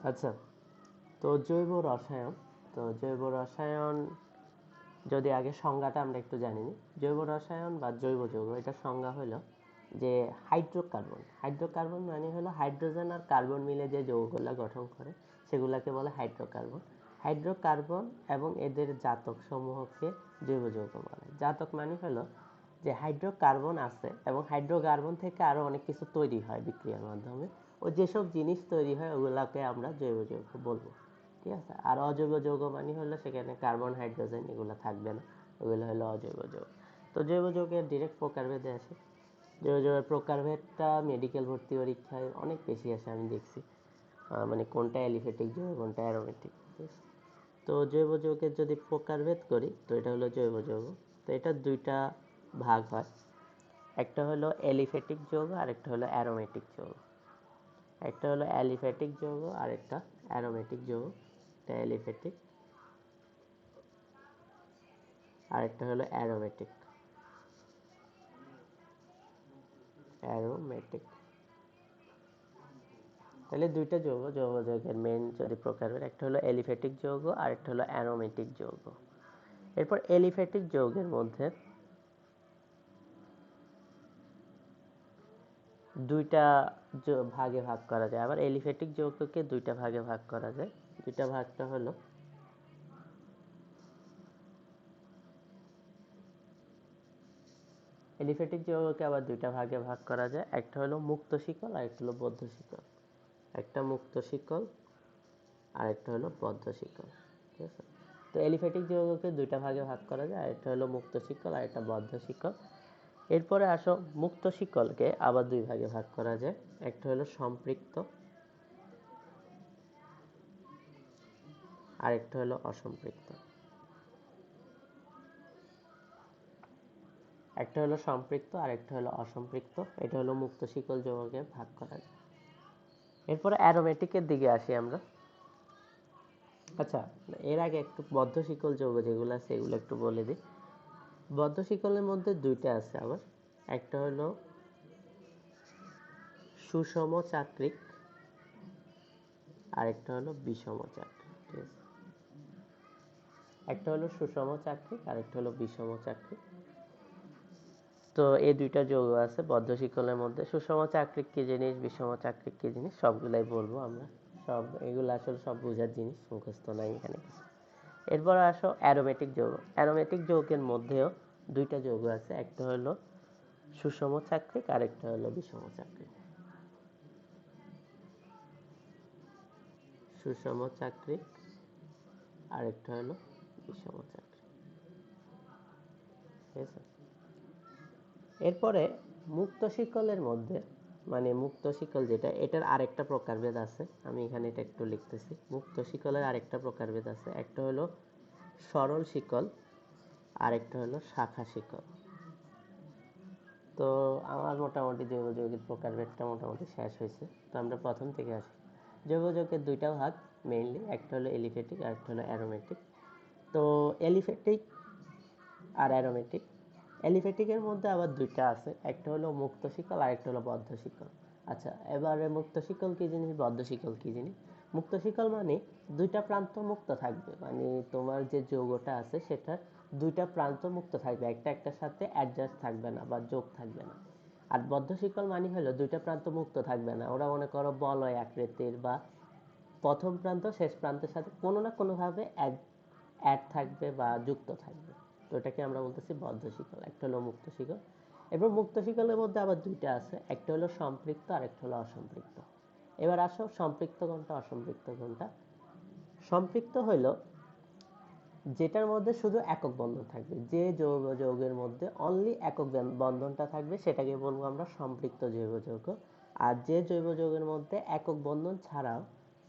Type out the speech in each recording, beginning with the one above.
আচ্ছা, তো জৈব রসায়ন, জৈব রসায়ন যদি আগে সংজ্ঞাটা আমরা একটু জানি। জৈব রসায়ন বা জৈব যৌগ এটার সংজ্ঞা হলো যে হাইড্রোকার্বন মানে হলো হাইড্রোজেন আর কার্বন মিলে যে যৌগগুলো গঠন করে সেগুলোকে বলে হাইড্রোকার্বন। হাইড্রোকার্বন এবং এদের জাতক সমূহকে জৈব যৌগ বলে। জাতক মানে হলো যে হাইড্রোকার্বন আছে এবং হাইড্রোকার্বন থেকে আরো অনেক কিছু তৈরি হয় বিক্রিয়ার মাধ্যমে। ও যেসব জিনিস তৈরি হয় ওগুলাকে আমরা জৈব যৌগ বলবো। ঠিক আছে। আর অজৈব যৌগ মানে হলো সেখানে কার্বন হাইড্রোজেন এগুলো থাকবে না, ওগুলো হলো অজৈব যৌগ। তো জৈব যৌগের ডিরেক্ট প্রকারভেদে আসে। জৈব যৌগের প্রকারভেদটা মেডিকেল ভর্তি পরীক্ষায় অনেক বেশি আসে, আমি দেখছি। মানে কোনটা অ্যালিফ্যাটিক যৌগ কোনটা অ্যারোমেটিক। তো জৈব যৌগের যদি প্রকারভেদ করি তো এটা হলো জৈব যৌগ। তো এটা দুইটা ভাগ হয়, একটা হলো অ্যালিফ্যাটিক যৌগ আর একটা হলো অ্যারোমেটিক যৌগ। একটা হলো অ্যালিফ্যাটিক যৌগ আর একটা অ্যারোমেটিক যৌগ। এটা অ্যালিফ্যাটিক আর একটা হলো অ্যারোমেটিক। অ্যারোমেটিক তাহলে দুইটা যৌগ, জৈব যৌগের মেইন যদি প্রকারভেদ, একটা হলো অ্যালিফ্যাটিক যৌগ আর একটা হলো অ্যারোমেটিক যৌগ। এরপর অ্যালিফ্যাটিক যৌগের মধ্যে দুইটা ভাগে ভাগ করা যায়। আবার অ্যালিফ্যাটিক যৌগকে দুইটা ভাগে ভাগ করা যায়। দুইটা ভাগটা হলো অ্যালিফ্যাটিক যৌগকে আবার দুইটা ভাগে ভাগ করা যায়, একটা হলো মুক্ত শিকল আর একটা হলো বদ্ধ শিকল। একটা মুক্ত শিকল আর একটা হলো বদ্ধ শিকল। ঠিক আছে। তো অ্যালিফ্যাটিক যৌগকে দুইটা ভাগে ভাগ করা যায়, একটা হলো মুক্ত শিকল আর একটা বদ্ধ শিকল। এরপরে আসো মুক্ত শিকলকে আবার দুই ভাগে ভাগ করা যায়, একটা হলো সম্পৃক্ত আর একটা হলো অসম্পৃক্ত। একটা হলো সম্পৃক্ত আর একটা হলো অসম্পৃক্ত। এটা হলো মুক্ত শিকল যৌগকে ভাগ করা যায়। এরপরে অ্যারোমেটিকের দিকে আসি আমরা। আচ্ছা, এর আগে একটু বদ্ধ শিকল যৌগ যেগুলো আছে এগুলো একটু বলে দিই। বদ্ধ শিকলের মধ্যে দুইটা আছে আবার, একটা হলো সুষম চাক্রিক আর একটা হলো বিষম চাক্রিক। ঠিক আছে। একটা হলো সুষম চাক্রিক আর একটা হলো বিষম চাক্রিক। তো এই দুইটা যৌগ আছে বদ্ধ শিকলের মধ্যে। সুষম চাক্রিক কি জিনিস, বিষম চাক্রিক কি জিনিস, সবগুলাই বলবো আমরা। সব এগুলো আসলে সব বোঝার জিনিস, মুখস্থ নাই এখানে কিছু। এরপর আসো অ্যারোমেটিক যৌগ। অ্যারোমেটিক যৌগের মধ্যেও দুইটা যৌগ আছে, একটা হলো সুষম চাক্রিক আর একটা হলো বিষম চাক্রিক। সুষম চাক্রিক আর একটা হলো বিষম চাক্রিক। ঠিক আছে। এরপরে মুক্ত শিকলের মধ্যে, মানে মুক্ত শিকল যেটা, এটার আরেকটা প্রকারভেদ আছে। আমি এখানে এটা একটু লিখতেছি। মুক্ত শিকলের আরেকটা প্রকারভেদ আছে, একটা হলো সরল শিকল আর একটা হলো শাখা শিকল। তো আমার মোটামুটি জৈব যৌগের প্রকারভেদটা মোটামুটি শেষ হয়েছে। তো আমরা প্রথম থেকে আসি। জৈব যৌগের দুইটা ভাগ মেইনলি, একটা হলো এলিফ্যাটিক আর একটা হলো অ্যারোমেটিক। তো এলিফ্যাটিক আর অ্যারোমেটিক, এলিফ্যাটিকের মধ্যে আবার দুইটা আছে, একটা হলো মুক্ত শিকল আর একটা হলো বদ্ধ শিকল। আচ্ছা, এবারে মুক্ত শিকল কি জিনিস, বদ্ধ শিকল কি জিনিস? মুক্ত শিকল মানে দুইটা প্রান্ত মুক্ত থাকবে, মানে তোমার যে যৌগটা আছে সেটার দুইটা প্রান্ত মুক্ত থাকবে, একটা একটার সাথে অ্যাডজাস্ট থাকবে না বা যোগ থাকবে না। আর বদ্ধ শিকল মানে হলো দুইটা প্রান্ত মুক্ত থাকবে না, ওরা মনে করো বলয় আকৃতির, বা প্রথম প্রান্ত শেষ প্রান্তের সাথে কোনো না কোনোভাবে অ্যাড থাকবে বা যুক্ত থাকবে। তো এটাকে আমরা বলতেছি বদ্ধ শিকল। একটা হলো মুক্ত শিকল। এবার মুক্ত শিকলের মধ্যে আবার দুইটা আছে, একটা হলো সম্পৃক্ত আর একটা হলো অসম্পৃক্ত। এবার আসো সম্পৃক্ত কোনটা অসম্পৃক্ত কোনটা। সম্পৃক্ত হলো যেটার মধ্যে শুধু একক বন্ধন থাকবে, যে যৌগের মধ্যে অনলি একক বন্ধনটা থাকবে সেটাকে বলবো আমরা সম্পৃক্ত জৈব যৌগ। আর যে জৈব যৌগের মধ্যে একক বন্ধন ছাড়াও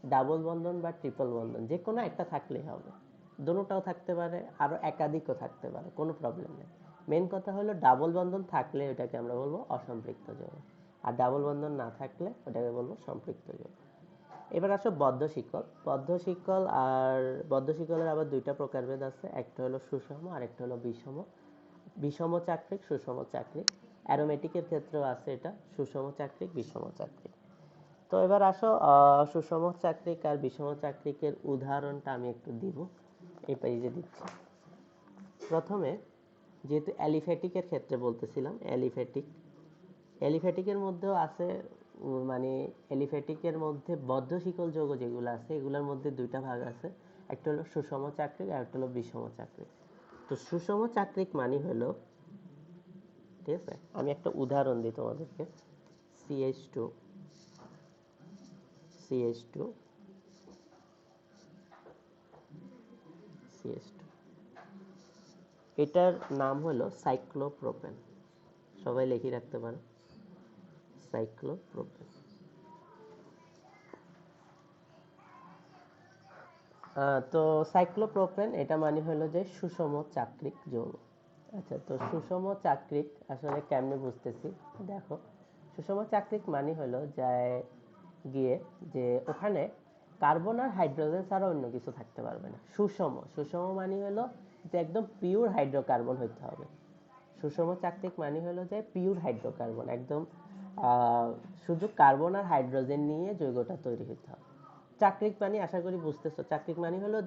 ডাবল বন্ধন বা ট্রিপল বন্ধন যে কোনো একটা থাকলেই হবে, দুটোটাও থাকতে পারে আরো একাধিকও থাকতে পারে, কোনো প্রবলেম নেই। মেন কথা হলো ডাবল বন্ধন থাকলে ওটাকে আমরা বলবো অসম্পৃক্ত যৌগ, আর ডাবল বন্ধন না থাকলে ওটাকে বলবো সম্পৃক্ত যৌগ। এবার আসো বদ্ধ শিকল। বদ্ধ শিকল আর বদ্ধ শিকলের আবার দুইটা প্রকারভেদ আছে, একটা হলো সুষম আর একটা হলো বিষম। বিষম চাক্রিক, সুষম চাক্রিক। অ্যারোমেটিকের ক্ষেত্রেও আছে এটা, সুষম চাক্রিক, বিষম চাক্রিক। তো এবার আসো সুষম চাকরিক আর বিষম চাকরিকের উদাহরণটা আমি একটু দিব, এই পেজে দিচ্ছি। প্রথমে যেহেতু অ্যালিফ্যাটিকের ক্ষেত্রে বলতেছিলাম, অ্যালিফ্যাটিকের মধ্যেও আছে মানে অ্যালিফ্যাটিকের মধ্যে বদ্ধ শিকল যৌগ যেগুলো আছে এগুলোর মধ্যে দুইটা ভাগ আছে, একটা হলো সুষম চাকরিক আর একটা হলো বিষম চাকরিক। তো সুষম চাকরিক মানে হলো, ঠিক আছে, আমি একটা উদাহরণ দিই তোমাদেরকে। CH2 CH2 CH2, এটার নাম হলো সাইক্লোপ্রোপেন। সবাই লিখে রাখতে পারো, সাইক্লোপ্রোপেন। তো সাইক্লোপ্রোপেন এটা মানে হলো যে সুষম চাকরিক যৌগ। আচ্ছা, তো সুষম চাকরিক আসলে কেমনে বুঝতেছি দেখো। সুষম চাকরিক মানে হলো যায় গিয়ে যে ওখানে কার্বন আর হাইড্রোজেন ছাড়া অন্য কিছু থাকতে পারবে না। সুষম মানে হলো যে একদম পিওর হাইড্রোকার্বন হইতে হবে। সুষম চাকরিক মানে হলো যে পিওর হাইড্রোকার্বন, একদম শুধু কার্বন আর হাইড্রোজেন নিয়ে যৌগটা তৈরি হতে হবে। চাকরিক মানে আশা করি বুঝতেছো, চাকরিক মানে হলো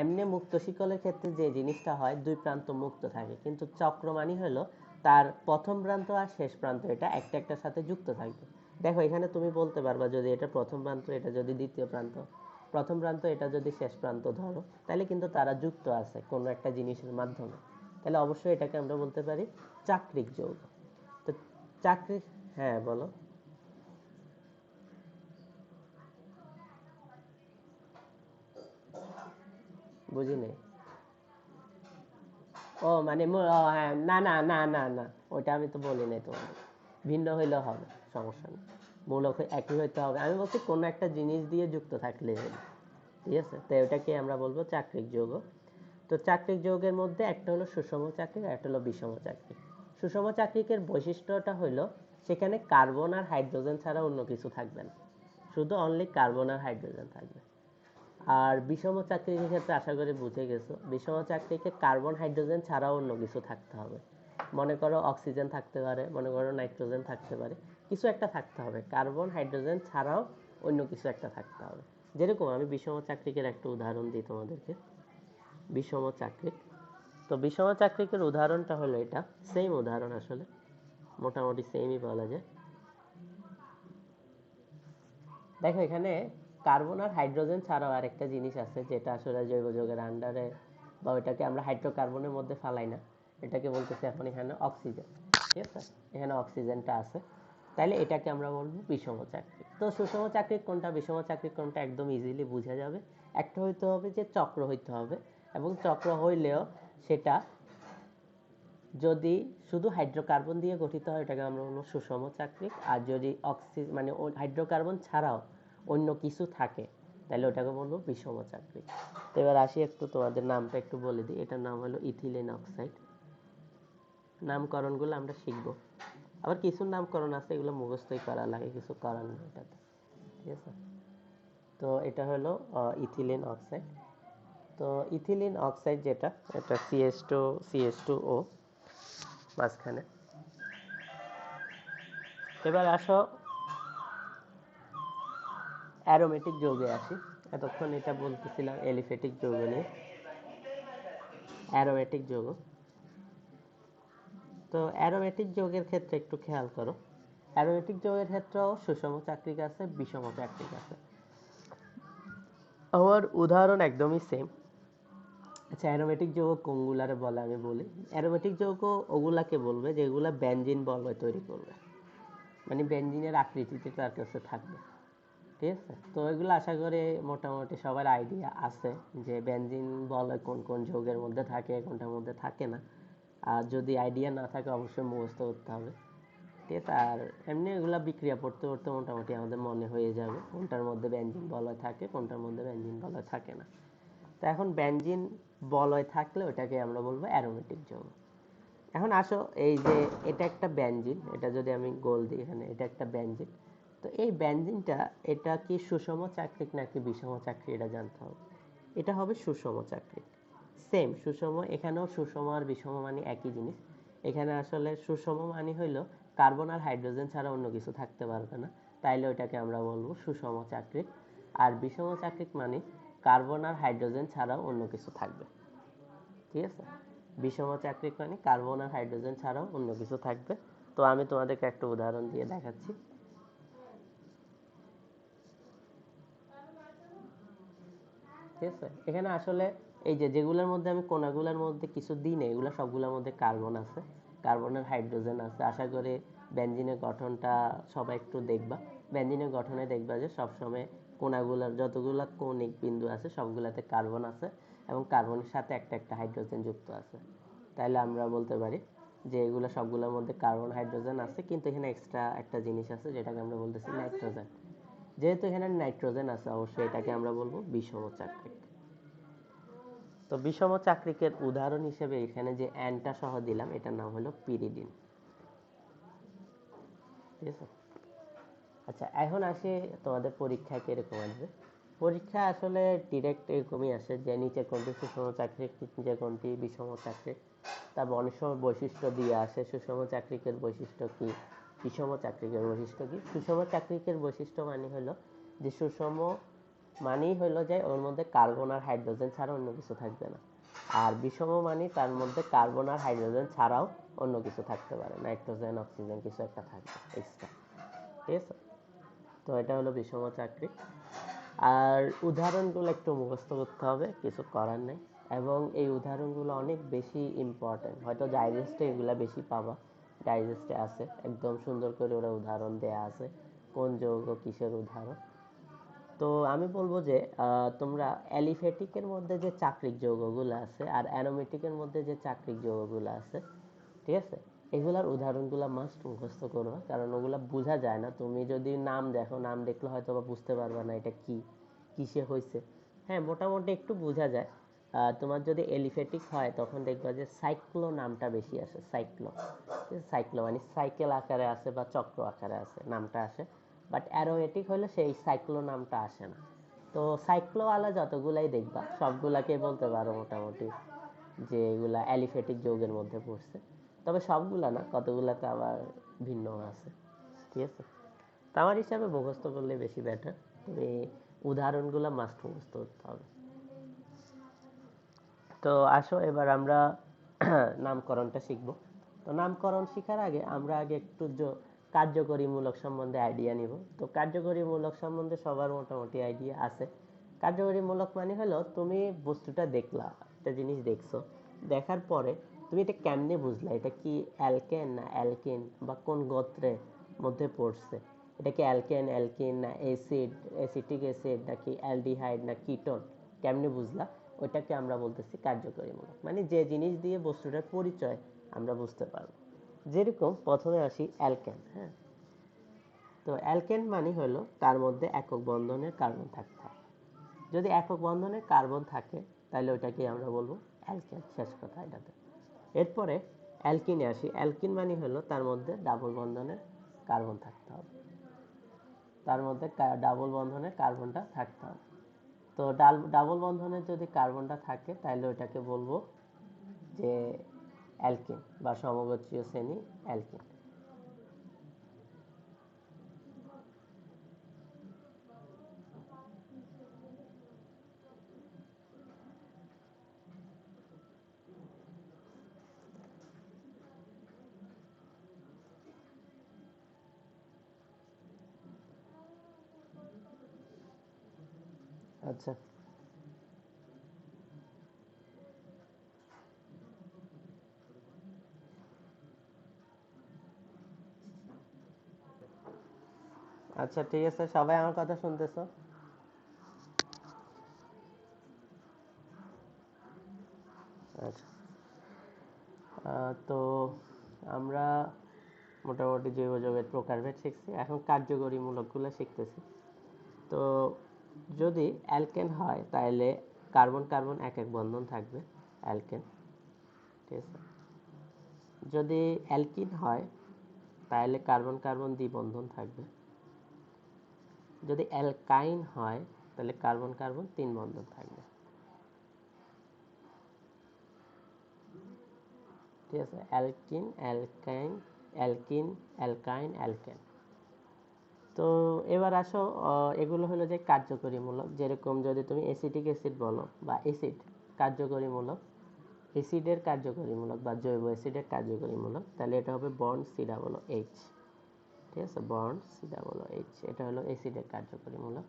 এমনি মুক্ত শিকলের ক্ষেত্রে যে জিনিসটা হয় দুই প্রান্ত মুক্ত থাকে, কিন্তু চক্র মানে হলো তার প্রথম প্রান্ত আর শেষ প্রান্ত এটা একটা একটার সাথে যুক্ত থাকবে। দেখো এখানে তুমি বলতে পারবা যদি এটা প্রথম প্রান্ত, এটা যদি দ্বিতীয় প্রান্ত, প্রথম প্রান্ত এটা যদি শেষ প্রান্ত ধরো, তাহলে কিন্তু তারা যুক্ত আছে কোনো একটা জিনিসের মাধ্যমে, তাহলে অবশ্যই এটাকে আমরা বলতে পারি চাকরিক যৌগ। তো চাকরিক, হ্যাঁ বলো। বুঝি নাই। ও মানে হ্যাঁ, না না না না না, ওইটা আমি তো বলি নাই তোমার। ভিন্ন হইলেও হবে, সমস্যা নেই। মূলক একই হইতে হবে, আমি বলছি কোনো একটা জিনিস দিয়ে যুক্ত থাকলে হলো। ঠিক আছে, তো ওটাকে আমরা বলবো চাকরিক যৌগ। তো চাকরিক যৌগের মধ্যে একটা হলো সুষম চাকরিক আর একটা হলো বিষম চাকরিক। সুষম চাকরিকের বৈশিষ্ট্যটা হলো সেখানে কার্বন আর হাইড্রোজেন ছাড়া অন্য কিছু থাকবে না, শুধু অনলি কার্বন আর হাইড্রোজেন থাকবে। আর বিষম চাকরির ক্ষেত্রে আশা করি বুঝে গেছো, বিষম চাকরিকে কার্বন হাইড্রোজেন ছাড়াও অন্য কিছু থাকতে হবে। মনে করো অক্সিজেন থাকতে পারে, মনে করো নাইট্রোজেন থাকতে পারে, কিছু একটা থাকতে হবে, কার্বন হাইড্রোজেন ছাড়াও অন্য কিছু একটা থাকতে হবে। যেরকম আমি বিষম চাকরিকের একটা উদাহরণ দিই তোমাদেরকে। বিষম চাকরিক, তো বিষম চাকরিকের উদাহরণটা হলো এটা, সেম উদাহরণ আসলে, মোটামুটি সেমই বলা যায়। দেখো এখানে কার্বন আর হাইড্রোজেন ছাড়াও আরেকটা জিনিস আছে যেটা আসলে জৈব যৌগের আন্ডারে, বা ওইটাকে আমরা হাইড্রোকার্বনের মধ্যে ফালাই না, এটাকে বলতেছি এখন এখানে অক্সিজেন। ঠিক আছে, এখানে অক্সিজেনটা আছে, তাইলে এটাকে আমরা বলবো বিষম চাকরিক। তো সুষম চাকরিক কোনটা বিষম চাকরিক কোনটা একদম ইজিলি বোঝা যাবে। একটা হইতে হবে যে চক্র হইতে হবে, এবং চক্র হইলেও সেটা যদি শুধু হাইড্রোকার্বন দিয়ে গঠিত হয় এটাকে আমরা বলবো সুষম চাকরিক, আর যদি মানে হাইড্রোকার্বন ছাড়াও অন্য কিছু থাকে তাহলে ওটাকে বলবো বিষম চাকরিক। তো এবার আসি একটু তোমাদের নামটা একটু বলে দিই, এটার নাম হলো ইথিলিন অক্সাইড। নামকরণগুলো আমরা শিখবো, আবার কিছু নামকরণ আছে এগুলো মুখস্থই করা লাগে, কিছু করার নেই এটাতে। ঠিক আছে, তো এটা হলো ইথিলিন অক্সাইড। তো ইথিলিন অক্সাইড যেটা, এটা CH2O মাঝখানে। এবার আসো অ্যারোমেটিক যৌগে আসি। এতক্ষণ এটা বলতেছিলাম এলিফ্যাটিক যৌগ নিয়ে, অ্যারোমেটিক যৌগ। তো অ্যারোমেটিক যৌগের ক্ষেত্রে একটু খেয়াল করো, অ্যারোমেটিক যৌগের ক্ষেত্রেও সুষম চাকরিক আছে, বিষম চাকরিক আছে। আমার উদাহরণ একদমই সেম। আচ্ছা, অ্যারোমেটিক যৌগ কোনগুলারে বলে আমি বলি। অ্যারোমেটিক যৌগ ওগুলাকে বলবে যেগুলা বেনজিন বলয় তৈরি করবে, মানে বেনজিনের আকৃতিতে তার কাছে থাকবে। ঠিক আছে, তো এগুলো আশা করি মোটামুটি সবার আইডিয়া আছে যে বেনজিন বলয় কোন কোন যৌগের মধ্যে থাকে, কোনটার মধ্যে থাকে না। আর যদি আইডিয়া না থাকে অবশ্যই মুখস্থ করতে হবে। ঠিক আছে, আর এমনি এগুলো বিক্রিয়া পড়তে পড়তে মোটামুটি আমাদের মনে হয়ে যাবে কোনটার মধ্যে বেনজিন বলয় থাকে, কোনটার মধ্যে বেনজিন বলয় থাকে না। তো এখন বেনজিন বলয় থাকলে ওটাকে আমরা বলবো অ্যারোমেটিক যৌগ। এখন আসো এই যে এটা একটা বেনজিন, এটা যদি আমি গোল দিই এখানে, এটা একটা বেনজিন। তো এই বেনজিনটা এটা কি সুষম চাকরিক নাকি বিষম চাকরিক এটা জানতে হবে। এটা হবে সুষম চাকরিক, সেম সুষম। এখানেও সুষম আর বিষম মানে একই জিনিস। এখানে আসলে সুষম মানে হইলো কার্বন আর হাইড্রোজেন ছাড়া অন্য কিছু থাকতে পারবে না, তাইলে ওইটাকে আমরা বলবো সুষম চাকরিক। আর বিষম চাকরিক মানে কার্বন আর হাইড্রোজেন ছাড়াও অন্য কিছু থাকবে। ঠিক আছে, বিষম চাকরিক মানে কার্বন আর হাইড্রোজেন ছাড়াও অন্য কিছু থাকবে। তো আমি তোমাদেরকে একটা উদাহরণ দিয়ে দেখাচ্ছি। ঠিক আছে, এখানে আসলে এই যে যেগুলোর মধ্যে আমি কোনাগুলোর মধ্যে কিছু দিই না, এগুলো সবগুলোর মধ্যে কার্বন আছে, কার্বনের হাইড্রোজেন আছে। আশা করি বেনজিনের গঠনটা সবাই একটু দেখবা। বেনজিনের গঠনে দেখবা যে সবসময় কোনাগুলোর যতগুলো কৌণিক বিন্দু আছে সবগুলাতে কার্বন আছে এবং কার্বনের সাথে একটা একটা হাইড্রোজেন যুক্ত আছে। তাহলে আমরা বলতে পারি যে এগুলো সবগুলোর মধ্যে কার্বন হাইড্রোজেন আছে, কিন্তু এখানে এক্সট্রা একটা জিনিস আছে যেটাকে আমরা বলতেছি নাইট্রোজেন। যেহেতু এখানে নাইট্রোজেন আছে, অবশ্যই এটাকে আমরা বলবো বিষম চাকরিক। তো বিষম চাকরিকের উদাহরণ হিসেবে এখানে যে অ্যানটা সহ দিলাম, এটার নাম হলো পিরিডিন। ঠিক আছে, আচ্ছা এখন আসি তোমাদের পরীক্ষায় কিরকম আসবে। পরীক্ষা আসলে ডিরেক্ট এরকমই আসে যে নিচে কোনটি সুষম চাকরিক, নিচে কোনটি বিষম চাকরিক, তারপর অনেক সময় বৈশিষ্ট্য দিয়ে আসে সুষম চাকরিকের বৈশিষ্ট্য কি, বিষম চাকরিকের বৈশিষ্ট্য কি। সুষম চাকরিকের বৈশিষ্ট্য মানে হলো যে সুষম মানেই হলো যে ওর মধ্যে কার্বন আর হাইড্রোজেন ছাড়া অন্য কিছু থাকবে না। আর বিষম মানে তার মধ্যে কার্বন আর হাইড্রোজেন ছাড়াও অন্য কিছু থাকতে পারে, নাইট্রোজেন অক্সিজেন কিছু একটা থাকবে এক্সট্রা। ঠিক আছে, তো এটা হলো বিষম চাকরিক। আর উদাহরণগুলো একটু মুখস্থ করতে হবে, কিছু করার নেই। এবং এই উদাহরণগুলো অনেক বেশি ইম্পর্টেন্ট, হয়তো ডাইজেস্টে এগুলা বেশি পাবা। ডাইজেস্টে আছে একদম সুন্দর করে ওরা উদাহরণ দেয়া আছে, কোন যৌগ কিসের উদাহরণ। তো আমি বলবো যে তোমরা অ্যালিফ্যাটিকের মধ্যে যে চাকরিক যৌগগুলো আছে আর অ্যারোমেটিকের মধ্যে যে চাকরিক যৌগগুলো আছে, ঠিক আছে, এগুলার উদাহরণগুলো মাস্ট মুখস্থ করবা, কারণ ওগুলা বোঝা যায় না। তুমি যদি নাম দেখো, নাম দেখলে হয়তো বা বুঝতে পারবা না এটা কি, কিসে হয়েছে। হ্যাঁ, মোটামুটি একটু বোঝা যায়। তোমার যদি এলিফ্যাটিক হয় তখন দেখবা যে সাইক্লো নামটা বেশি আসে, সাইক্লো। সাইক্লো মানে সাইকেল আকারে আছে বা চক্র আকারে আছে নামটা আসে। বাট অ্যারোমেটিক হলে সেই সাইক্লো নামটা আসে না। তো সাইক্লোওয়ালা যতগুলাই দেখবা সবগুলাকে বলতে পারো মোটামুটি যে এগুলা অ্যালিফ্যাটিক যৌগের মধ্যে পড়ছে। তবে সবগুলা না, কতগুলাতে আবার ভিন্ন আছে। ঠিক আছে, তো আমার হিসাবে মুখস্থ করলে বেশি বেটার। তুমি উদাহরণগুলো মাস্ট মুখস্থ করতে হবে। তো আসো এবার আমরা নামকরণটা শিখব। তো নামকরণ শেখার আগে আমরা আগে একটু কার্যকরীমূলক সম্বন্ধে আইডিয়া নিব। তো কার্যকরীমূলক সম্বন্ধে সবার মোটামুটি আইডিয়া আছে। কার্যকরীমূলক মানে হলো তুমি বস্তুটা দেখলা, একটা জিনিস দেখছো, দেখার পরে তুমি এটা কেমনে বুঝলা এটা কি অ্যালকেন না অ্যালকিন বা কোন গোত্রের মধ্যে পড়ছে, এটা কি অ্যালকেন অ্যালকিন না অ্যাসিড অ্যাসিটিক অ্যাসিড নাকি অ্যালডিহাইড না কিটোন, কেমনে বুঝলা, ওইটাকে আমরা বলতেছি কার্যকরীমূলক। মানে যে জিনিস দিয়ে বস্তুটার পরিচয় আমরা বুঝতে পারবো। যেরকম প্রথমে আসি অ্যালকেন। হ্যাঁ, তো অ্যালকেন মানে হলো তার মধ্যে একক বন্ধনের কার্বন থাকতে হবে। যদি একক বন্ধনের কার্বন থাকে তাহলে ওইটাকে আমরা বলবো অ্যালকেন, শেষ কথা এটাতে। এরপরে অ্যালকিনে আসি। অ্যালকিন মানে হলো তার মধ্যে ডাবল বন্ধনের কার্বন থাকতে হবে, তার মধ্যে ডাবল বন্ধনের কার্বনটা থাকতে হবে। তো ডাবল বন্ধনের যদি কার্বনটা থাকে তাহলে ওইটাকে বলবো যে অ্যালকিন বা সমগোত্রীয় শ্রেণী অ্যালকিন। আচ্ছা, আচ্ছা ঠিক আছে, সবাই আমার কথা শুনতেছো? আচ্ছা, তো আমরা মোটামুটি জৈব যৌগের প্রকারভেদ শিখছি, এখন কার্যকরীমূলকগুলো শিখতেছি। তো যদি অ্যালকেন হয় তাহলে কার্বন কার্বন এক এক বন্ধন থাকবে, অ্যালকেন। ঠিক আছে, যদি অ্যালকিন হয় তাহলে কার্বন কার্বন দ্বিবন্ধন থাকবে। যদি অ্যালকাইন হয় তাহলে কার্বন কার্বন তিন বন্ধন থাকবে। ঠিক আছে, অ্যালকিন অ্যালকাইন অ্যালকিন অ্যালকাইন অ্যালকেন। তো এবার আসো, এগুলো হলো যে কার্যকরীমূলক। যেরকম যদি তুমি অ্যাসিটিক অ্যাসিড বলো বা অ্যাসিড কার্যকরীমূলক, অ্যাসিডের কার্যকরীমূলক বা জৈব অ্যাসিডের কার্যকরীমূলক, তাহলে এটা হবে বন্ড সি ডাবল এইচ। ঠিক আছে, বন্ড সি ডাবল এইচ, এটা হলো অ্যাসিডের কার্যকরীমূলক।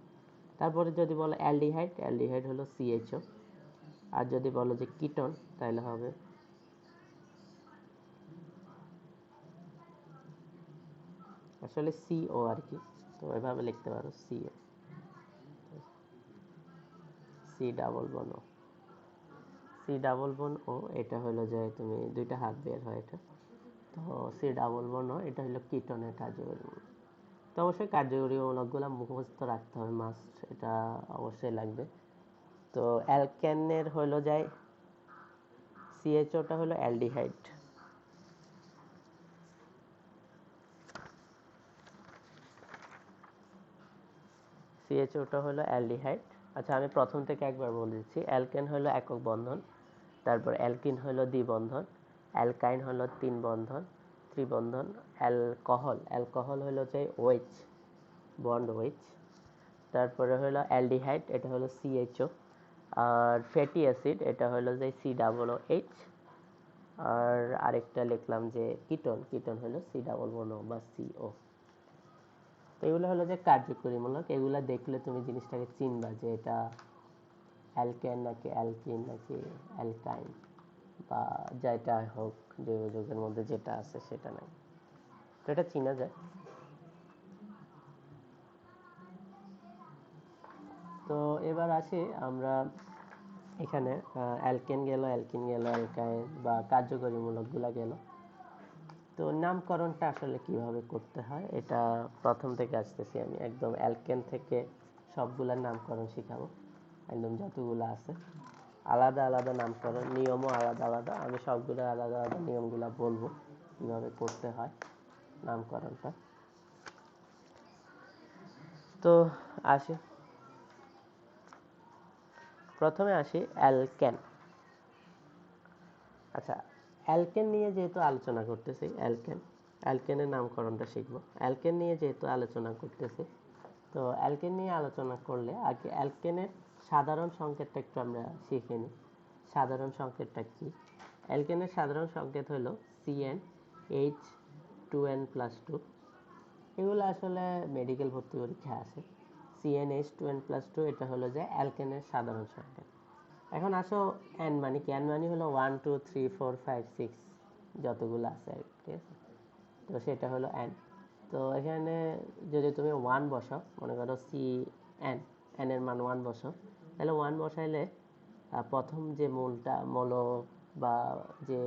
তারপরে যদি বলো অ্যালডিহাইড, অ্যালডিহাইড হলো সিএইচও। আর যদি বলো যে কিটোন, তাহলে হবে আসলে সিও আর কি, তো এভাবে লিখতে পারো সিও, সি ডাবল বন ও, সি ডাবল বন ও, এটা হলো যে তুমি দুইটা হাত বের হয় এটা, তো সি ডাবল বন ও, এটা হলো কিটোনের কার্যকরীমূলক। তো অবশ্যই কার্যকরীমূলকগুলো মুখস্থ রাখতে হবে, মাস্ট, এটা অবশ্যই লাগবে। তো অ্যালকেনের হলো যায় সিএইচওটা হলো অ্যালডিহাইড, সিএইচওটা হলো অ্যালডিহাইড। আচ্ছা, আমি প্রথম থেকে একবার বলে দিচ্ছি। অ্যালকেন হলো একক বন্ধন, তারপর অ্যালকিন হলো দ্বিবন্ধন, অ্যালকাইন হলো তিন বন্ধন ত্রিবন্ধন, অ্যালকোহল, অ্যালকোহল হলো যে ওএইচ, বন্ড ওএইচ। তারপরে হলো অ্যালডিহাইড, এটা হলো সিএইচও। আর ফ্যাটি অ্যাসিড, এটা হলো যে সি ডাবল ও এইচ। আর আরেকটা লিখলাম যে কিটোন, কিটোন হলো সি ডাবল বন ও বা সিও। তো এগুলো হলো যে কার্যকরীমূলক, এগুলো দেখলে তুমি জিনিসটাকে চিনবা যে এটা অ্যালকেন নাকি অ্যালকিন নাকি অ্যালকাইন, বা যেটা হোক, জৈব যৌগের মধ্যে যেটা আছে সেটা নাই, তো এটা চিনা যায়। তো এবার আসি আমরা এখানে, অ্যালকেন গেল, অ্যালকিন গেল, অ্যালকাইন বা কার্যকরীমূলকগুলো গেল। তো নামকরণটা আসলে কিভাবে করতে হয়, এটা প্রথম থেকে আসতেছি আমি, একদম অ্যালকেন থেকে সবগুলোর নামকরণ শিখাবো, একদম যতগুলো আছে আলাদা আলাদা নামকরণ, নিয়মও আলাদা আলাদা। আমি সবগুলো আলাদা আলাদা নিয়মগুলো বলবো কীভাবে করতে হয় নামকরণটা। তো আসি, প্রথমে আসি অ্যালকেন। আচ্ছা, অ্যালকেন নিয়ে যেহেতু আলোচনা করতেছি, অ্যালকেনের নামকরণটা শিখবো। অ্যালকেন নিয়ে যেহেতু আলোচনা করতেছি, তো অ্যালকেন নিয়ে আলোচনা করলে আগে অ্যালকেনের সাধারণ সংকেতটা একটু আমরা শিখে নিই। সাধারণ সংকেতটা কি? অ্যালকেনের সাধারণ সংকেত হলো CN H2N+2। এগুলো আসলে মেডিকেল ভর্তি পরীক্ষায় আসে। CnH2n+2, এটা হলো যে অ্যালকেনের সাধারণ সংকেত। এখন আসো এন মানে কি? এন মানে হলো 1 2 3 4 5 6, যতগুলো আছে, ঠিক আছে? তো সেটা হলো এন। তো এখানে যদি তুমি 1 বসাও, মনে করো CN, এন এর মান 1 বসাও, তাহলে 1 বসাইলে প্রথম যে মৌল বা যে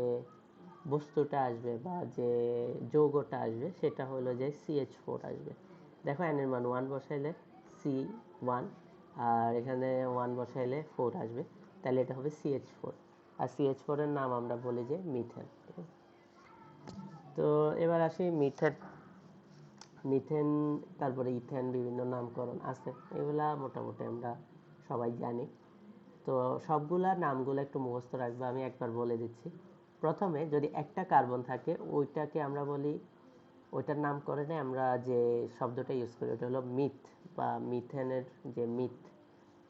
বস্তুটা আসবে বা যে যৌগটা আসবে সেটা হলো যে CH4 আসবে। দেখো এন এর মান 1 বসাইলে C1, আর এখানে 1 বসাইলে 4 আসবে, তাহলে এটা হবে CH4। আর CH4 এর নাম আমরা বলি যে মিথেন। তো এবার আসি মিথেন। মিথেন, তারপরে ইথেন, বিভিন্ন নামকরণ আছে, এগুলা মোটামুটি আমরা সবাই জানি। তো সবগুলা নামগুলো একটু মুখস্থ রাখবে, আমি একবার বলে দিচ্ছি। প্রথমে যদি একটা কার্বন থাকে, ওইটাকে আমরা বলি, ওইটার নামকরণে আমরা যে শব্দটা ইউজ করি ওটা হলো মিথ, বা মিথেনের যে মিথ,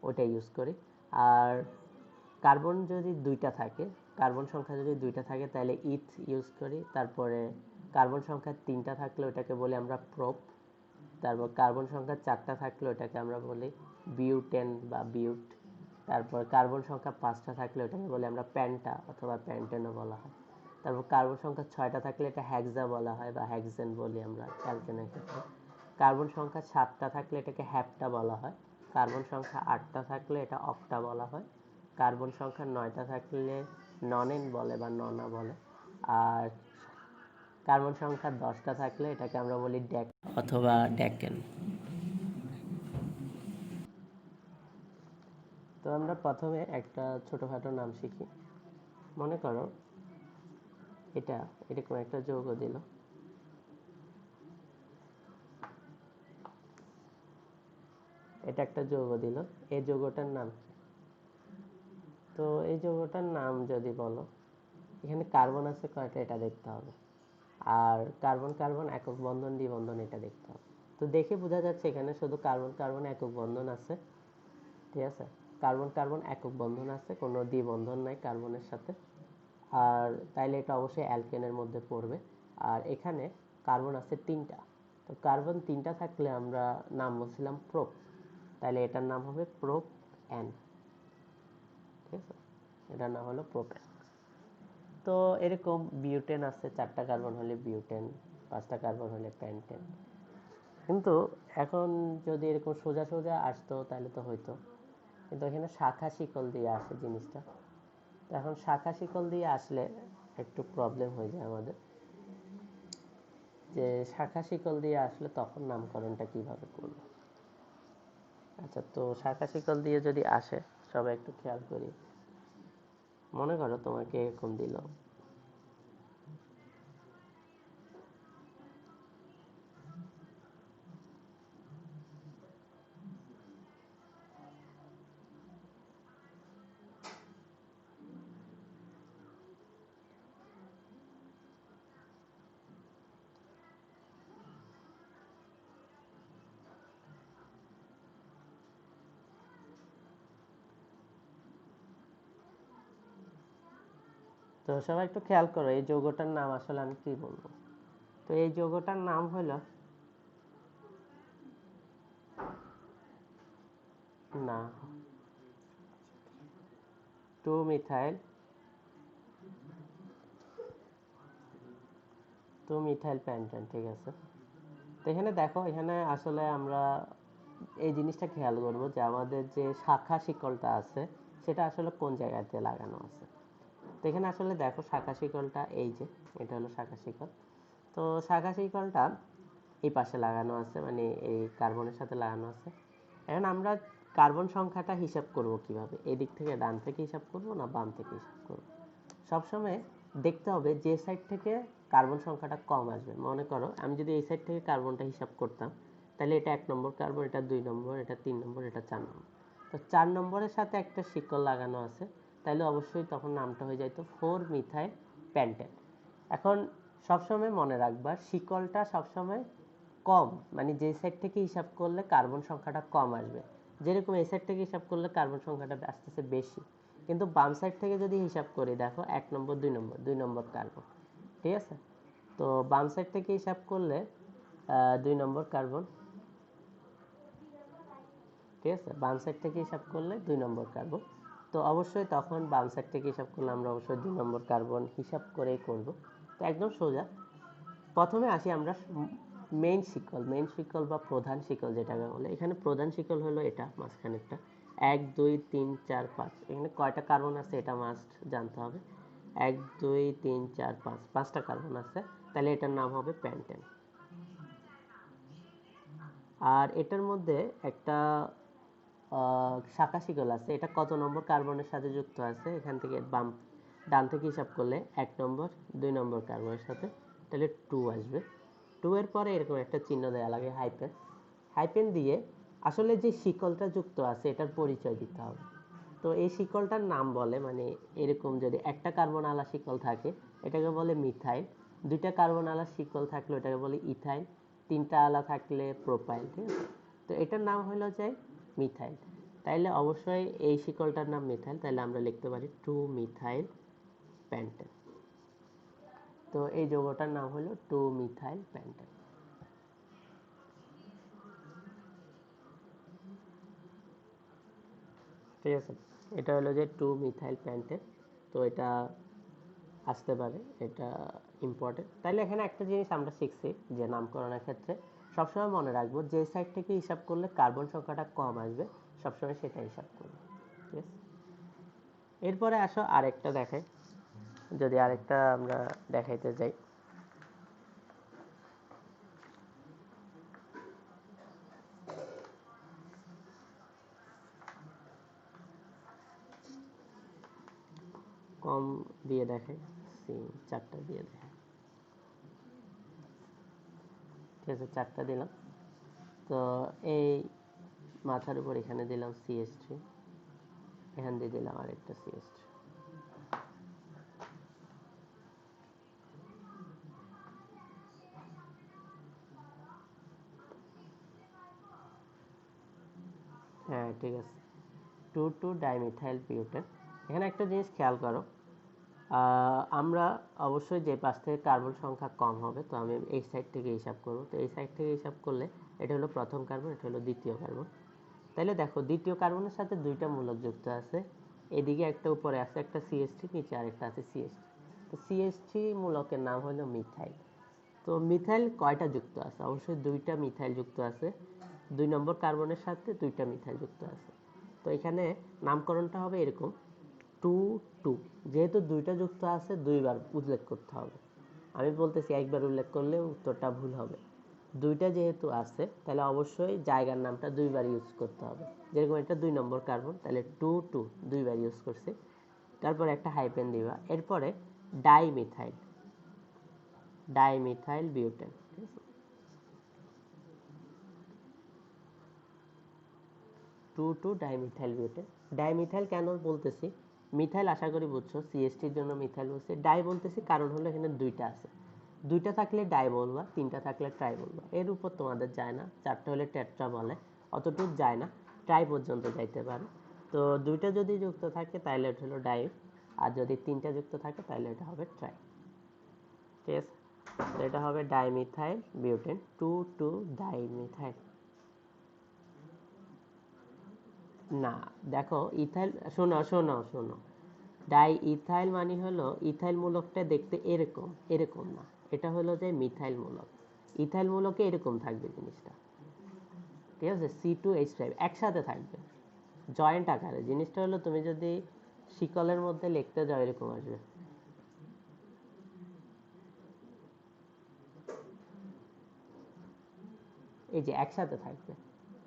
ওটা ইউজ করি। আর কার্বন যদি দুইটা থাকে, কার্বন সংখ্যা যদি দুইটা থাকে, তাহলে ইথ ইউজ করি। তারপরে কার্বন সংখ্যা তিনটা থাকলে ওটাকে বলি আমরা প্রোপ। তারপর কার্বন সংখ্যা চারটা থাকলে ওটাকে আমরা বলি বিউটেন বা বিউট। তারপর কার্বন সংখ্যা পাঁচটা থাকলে ওটাকে বলি আমরা প্যান্টা অথবা প্যান্টেনও বলা হয়। তারপর কার্বন সংখ্যা ছয়টা থাকলে এটা হ্যাক্সা বলা হয় বা হ্যাক্সেন বলি আমরা অ্যালকেনের ক্ষেত্রে। কার্বন সংখ্যা সাতটা থাকলে এটাকে হ্যাপ্টা বলা হয়। কার্বন সংখ্যা আটটা থাকলে এটা অক্টা বলা হয়। কার্বন সংখ্যা নয়টা থাকলে ননেন বলে বা ননা বলে। আর কার্বন সংখ্যা 10টা থাকলে এটাকে আমরা বলি ডেক অথবা ডেকেন। তো আমরা প্রথমে একটা ছোটখাটো নাম শিখি। মনে করো এটা এরকম একটা যৌগ দিল, এটা একটা যৌগ দিল, এই যৌগটার নাম কি? তো এই যৌগটার নাম যদি বলো, এখানে কার্বন আছে কয়টা এটা দেখতে হবে, আর কার্বন কার্বন একক বন্ধন দ্বিবন্ধন এটা দেখতে হবে। তো দেখে বোঝা যাচ্ছে এখানে শুধু কার্বন কার্বন একক বন্ধন আছে, ঠিক আছে, কার্বন কার্বন একক বন্ধন আছে, কোনো দ্বিবন্ধন নাই কার্বনের সাথে। আর তাইলে এটা অবশ্যই অ্যালকেনের মধ্যে পড়বে। আর এখানে কার্বন আছে 3টা, তো কার্বন 3টা থাকলে আমরা নাম বলছিলাম প্রোপ, তাহলে এটার নাম হবে প্রোপ এন, ঠিক আছে, এটার নাম হলো প্রোপেন। তো এরকম বিউটেন আছে, 4টা কার্বন হলে বিউটেন, 5টা কার্বন হলে প্যান্টেন। কিন্তু এখন যদি এরকম সোজা সোজা আসতো তাহলে তো হইতো, কিন্তু এখানে শাখা শিকল দিয়ে আসে জিনিসটা। তো এখন শাখা শিকল দিয়ে আসলে একটু প্রবলেম হয়ে যায় আমাদের, যে শাখা শিকল দিয়ে আসলে তখন নামকরণটা কিভাবে করব। আচ্ছা, তো শাখা শিকল দিয়ে যদি আসে, সবাই একটু খেয়াল করি। মনে করো তোমাকে এরকম দিল, তো সবাই একটু খেয়াল করো এই যৌগটার নাম আসলে আমি কি বলবো। তো এই যৌগটার নাম হলো, না, 2 মিথাইল 2 মিথাইল প্যান্টেন, ঠিক আছে। তো এখানে দেখো, এখানে আসলে আমরা এই জিনিসটা খেয়াল করব যে আমাদের যে শাখা শিকলটা আছে সেটা আসলে কোন জায়গাতে লাগানো আছে। তো এখানে আসলে দেখো শাখা শিকলটা এই যে, এটা হলো শাখা শিকল। তো শাখা শিকলটা এই পাশে লাগানো আছে, মানে এই কার্বনের সাথে লাগানো আছে। এখন আমরা কার্বন সংখ্যাটা হিসাব করব কিভাবে, এই দিক থেকে ডান থেকে হিসাব করব না বাম থেকে হিসাব করব। সবসময় দেখতে হবে যে সাইড থেকে কার্বন সংখ্যাটা কম আসবে। মনে করো আমি যদি এই সাইড থেকে কার্বনটা হিসাব করতাম, তাহলে এটা 1 নম্বর কার্বন, এটা 2 নম্বর, এটা 3 নম্বর, এটা 4 নম্বর। তো 4 নম্বরের সাথে একটা শিকল লাগানো আছে, তাহলে অবশ্যই তখন নামটা হয়ে যাইতো 4 মিথাইল প্যান্টেন। এখন সবসময় মনে রাখবা শিকলটা সবসময় কম, মানে যে সাইড থেকে হিসাব করলে কার্বন সংখ্যাটা কম আসবে। যেরকম এই সাইড থেকে হিসাব করলে কার্বন সংখ্যাটা আসতেছে বেশি, কিন্তু বাম সাইড থেকে যদি হিসাব করি, দেখো 1 নম্বর 2 নম্বর, 2 নম্বর কার্বন, ঠিক আছে। তো বাম সাইড থেকে হিসাব করলে 2 নম্বর কার্বন, ঠিক আছে, বাম সাইড থেকে হিসাব করলে 2 নম্বর কার্বন। তো অবশ্যই তখন বাম সাইড থেকে হিসাব করলে আমরা অবশ্যই 2 নম্বর কার্বন হিসাব করেই করব। তো একদম সোজা। প্রথমে আসি আমরা মেইন শিকল বা প্রধান শিকল যেটাকে বলে। এখানে প্রধান শিকল হলো এটা মাঝখানেরটা, 1 2 3 4 5। এখানে কয়টা কার্বন আছে এটা মাস্ট জানতে হবে। 1 2 3 4 5, 5টা কার্বন আছে, তাহলে এটার নাম হবে প্যান্টেন। আর এটার মধ্যে একটা শাখা শিকল আছে, এটা কত নম্বর কার্বনের সাথে যুক্ত আছে, এখান থেকে বাম ডান থেকে হিসাব করলে 1 নম্বর 2 নম্বর কার্বনের সাথে, তাহলে 2 আসবে। 2 এর পরে এরকম একটা চিহ্ন দেওয়া লাগে, হাইপেন। হাইপেন দিয়ে আসলে যে শিকলটা যুক্ত আছে এটার পরিচয় দিতে হবে। তো এই শিকলটার নাম বলে, মানে এরকম যদি একটা কার্বন আলা শিকল থাকে এটাকে বলে মিথাইল, 2টা কার্বন আলা শিকল থাকলে এটাকে বলে ইথাইল, 3টা আলা থাকলে প্রোপাইল, ঠিক আছে। তো এটার নাম হলো যে মিথাইল। তাইলে অবশ্যই এই শিকলটার নাম মিথাইল, তাহলে আমরা লিখতে পারি 2 মিথাইল প্যান্টেন। তো এই যৌগটার নাম হলো 2 মিথাইল প্যান্টেন, ঠিক আছে। এটা হলো যে 2 মিথাইল প্যান্টেন। তো এটা আসতে পারে, এটা ইম্পর্টেন্ট। তাইলে এখানে একটা জিনিস আমরা শিখছি যে নামকরণের ক্ষেত্রে সবসময় মনে রাখবো যে সাইড থেকে হিসাব করলে কার্বন সংখ্যাটা কম আসবে, সবসময় সেটা হিসাব করবো, ঠিক আছে। এরপরে আসো আরেকটা দেখাই, যদি আরেকটা আমরা দেখাইতে যাই। কম দিয়ে দেখাই, 4টা দিয়ে দেখাই, ঠিক আছে, 4টা দিলাম। তো এই মাথার উপর এখানে দিলাম CH3, এখান দিয়ে দিলাম আরেকটা CH3। হ্যাঁ ঠিক আছে, 2,2 ডাইমিথাইল বিউটেন। এখানে একটা জিনিস খেয়াল করো, আমরা অবশ্যই যে পাশ থেকে কার্বন সংখ্যা কম হবে, তো আমি এই সাইড থেকে হিসাব করব। তো এই সাইড থেকে হিসাব করলে এটা হলো প্রথম কার্বন, এটা হলো দ্বিতীয় কার্বন। তাহলে দেখো দ্বিতীয় কার্বনের সাথে দুইটা মূলক যুক্ত আছে, এদিকে একটা উপরে আছে একটা CH3, নিচে আরেকটা আছে CH3। তো CH3 মূলকের নাম হলো মিথাইল। তো মিথাইল কয়টা যুক্ত আছে? অবশ্যই দুইটা মিথাইল যুক্ত আছে, 2 নম্বর কার্বনের সাথে দুইটা মিথাইল যুক্ত আছে। তো এখানে নামকরণটা হবে এরকম, 2,2। যেহেতু দুইটা যুক্ত আছে দুইবার উল্লেখ করতে হবে। আমি বলতেছি একবার উল্লেখ করলে উত্তরটা ভুল হবে। দুইটা যেহেতু আছে তাহলে অবশ্যই জায়গার নামটা দুইবার ইউজ করতে হবে। যেরকম এটা 2 নম্বর কার্বন, তাহলে 2,2 দুইবার ইউজ করছে। তারপর একটা হাইপেন দিবা, এরপরে ডাইমিথাইল, ডাইমিথাইল বিউটেন, ঠিক আছে। 2,2 ডাইমিথাইল বিউটেন। ডাইমিথাইল কেন বলতেছি? মিথাইল আশা করি বুঝছো, CH3 জন্য মিথাইল বলছি। ডাই বলতেছি কারণ হলো এখানে দুইটা আছে, দুইটা থাকলে ডাই বলবা, তিনটা থাকলে ট্রাই বলবা। এর উপর তোমাদের যায় না, চারটা হলে টেট্রা বলে, অতটুকু যায় না, ট্রাই পর্যন্ত যাইতে পারে। তো দুইটা যদি যুক্ত থাকে তাহলে এটা হলো ডাই, আর যদি তিনটা যুক্ত থাকে তাহলে এটা হবে ট্রাই, ঠিক আছে। তো এটা হবে ডাইমিথাইল বিউটেন, 2,2 ডাইমিথাইল। না, দেখো ইথাইল, শোনো শোনো শোনো, ডাই ইথাইল মানে হলো ইথাইল মূলকটা দেখতে এরকম, এরকম না, এটা হলো যে মিথাইল মূলক। ইথাইল মূলকে এরকম থাকবে জিনিসটা, ঠিক আছে, C2H5 একসাথে থাকবে জয়েন্ট আকারে। জিনিসটা হলো তুমি যদি শিকলের মধ্যে লিখতে যাও এরকম আসবে, এই যে একসাথে থাকবে।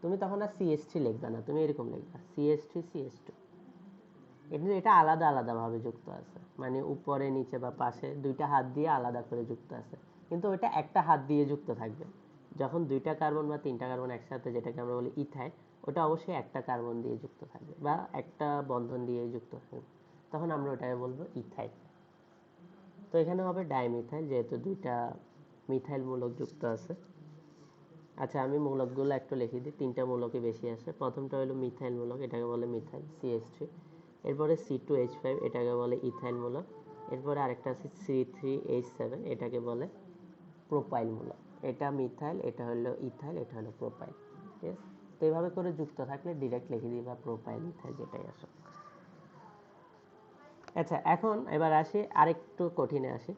তুমি তখন আর CH3 লিখবে না, তুমি এরকম লিখবে CH3 CH2। এমনি এটা আলাদা আলাদা ভাবে যুক্ত আছে, মানে উপরে নিচে বা পাশে দুইটা হাত দিয়ে আলাদা করে যুক্ত আছে, কিন্তু ওইটা একটা হাত দিয়ে যুক্ত থাকবে। যখন দুইটা কার্বন বা তিনটা কার্বন একসাথে, যেটাকে আমরা বলি ইথাইল, ওটা অবশ্যই একটা কার্বন দিয়ে যুক্ত থাকবে বা একটা বন্ধন দিয়ে যুক্ত থাকবে, তখন আমরা ওটাকে বলবো ইথাইল। তো এখানে হবে ডাইমিথাইল, যেহেতু দুইটা মিথাইল মূলক যুক্ত আছে। আচ্ছা আমি মূলকগুলো একটু লিখে দিই, তিনটা মূলকই বেশি আসে। প্রথমটা হলো মিথাইল মূলক, এটাকে বলে মিথাইল CH3। এরপরে C2H5, এটাকে বলে ইথাইল মূলক। এরপরে আরেকটা আছে C3H7, এটাকে বলে প্রোপাইল মূলক। এটা মিথাইল, এটা হলো ইথাইল, এটা হলো প্রোপাইল, ঠিক আছে। তো এইভাবে করে যুক্ত থাকলে ডিরেক্ট লিখে দিবা প্রোপাইল ইথাইল, যেটাই আসো। আচ্ছা এখন এবার আসি আরেকটু কঠিনে আসি।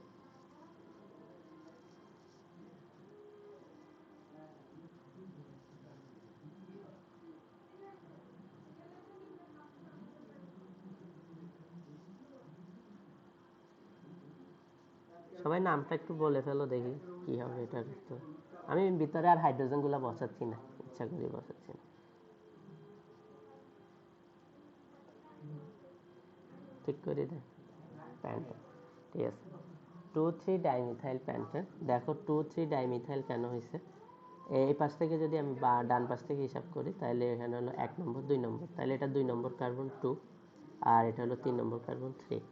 সবাই নামটা একটু বলে ফেলো দেখি কি হবে এটা করতে। আমি ভিতরে আর হাইড্রোজেন গুলা বসাচ্ছি না, ইচ্ছা করে বসাচ্ছি না, ঠিক করে দেয় প্যান্টেন, ঠিক আছে। 2,3 ডাইমিথাইল প্যান্টেন। দেখো 2,3 ডাইমিথাইল কেন হয়েছে? এই পাশ থেকে যদি আমি ডান পাশ থেকে হিসাব করি তাহলে এখানে হলো 1 নম্বর 2 নম্বর, তাহলে এটা 2 নম্বর কার্বন 2, আর এটা হলো 3 নম্বর কার্বন 3।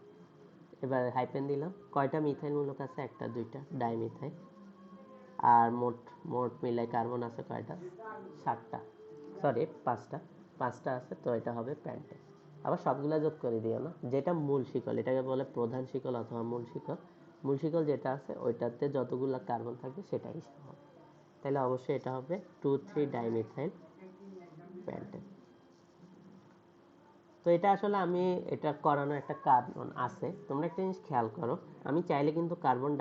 এবার হাইপেন দিলাম, কয়টা মিথাইল মূলক আছে? একটা, দুইটা, ডাইমিথাইল। আর মোট মোট মিলাই কার্বন আছে কয়টা? 7টা, সরি 5টা, 5টা আছে। তো এটা হবে প্যান্টেন। আবার সবগুলা যোগ করে দিও না, যেটা মূল শিকল, এটাকে বলে প্রধান শিকল অথবা মূল শিকল। মূল শিকল যেটা আছে ওইটাতে যতগুলা কার্বন থাকবে সেটাই হিসাব হবে। তাহলে অবশ্যই এটা হবে 2,3 ডাইমিথাইল প্যান্টেন। তো এটা আসলে আমি এটা করানো একটা কারণ আছে, তোমরা একটা জিনিস খেয়াল করো। আমি চাইলে কিন্তু কার্বন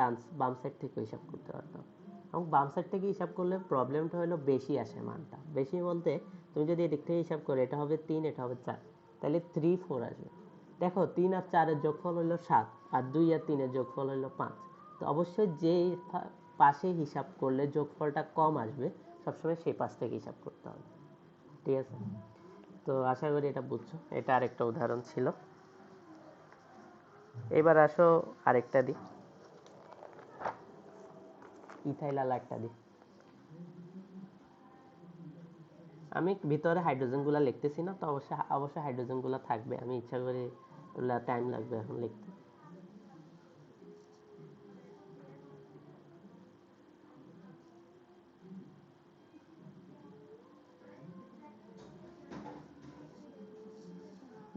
বাম সাইড থেকে হিসাব করতে পারতাম, এবং বাম সাইড থেকে হিসাব করলে প্রবলেমটা হলো বেশি আসে মানটা। বেশি বলতে তুমি যদি এদিক থেকে হিসাব করো, এটা হবে 3, এটা হবে 4, তাহলে 3, 4 আসবে। দেখো 3 আর 4-এর যোগফল হলো 7, আর 2 আর 3-এর যোগফল হলো 5। তো অবশ্যই যে পাশে হিসাব করলে যোগফলটা কম আসবে সবসময় সেই পাশ থেকে হিসাব করতে হবে, ঠিক আছে। তো আশা করি এটা বুঝছো। এটা আরেকটা উদাহরণ ছিল। এবার আসো আরেকটা দিই, ইথাইল একটা দিই। আমি ভিতরে হাইড্রোজেন গুলা লিখতেছি না, তো অবশ্যই অবশ্যই হাইড্রোজেন গুলা থাকবে, আমি ইচ্ছা করে টাইম লাগবে এখন লিখতে।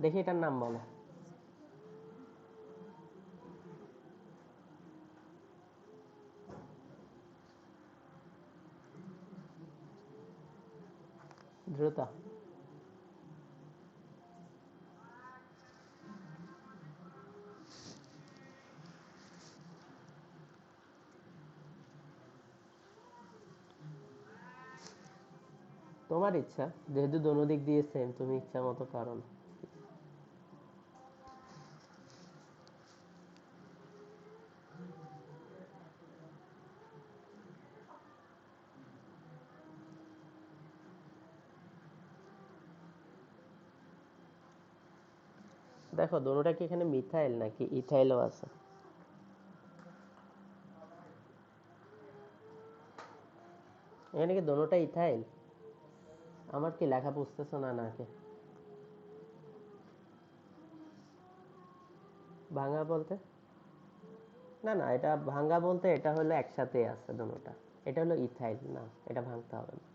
দেখি এটার নাম বলো। দ্রুত। তোমার ইচ্ছা, যেহেতু দোনো দিক দিয়ে সেম, তুমি ইচ্ছা মতো করো না। দেখো দোনোটা কি এখানে মিথাইল নাকি ইথাইলও আছে? এখানে কি দোনোটা ইথাইল? আমার কি লেখা বুঝতেছো না নাকি? ভাঙা বলতে? না না, এটা ভাঙা বলতে এটা হলো একসাথে আছে দোনোটা। এটা হলো ইথাইল না, এটা ভাঙতে হবে না।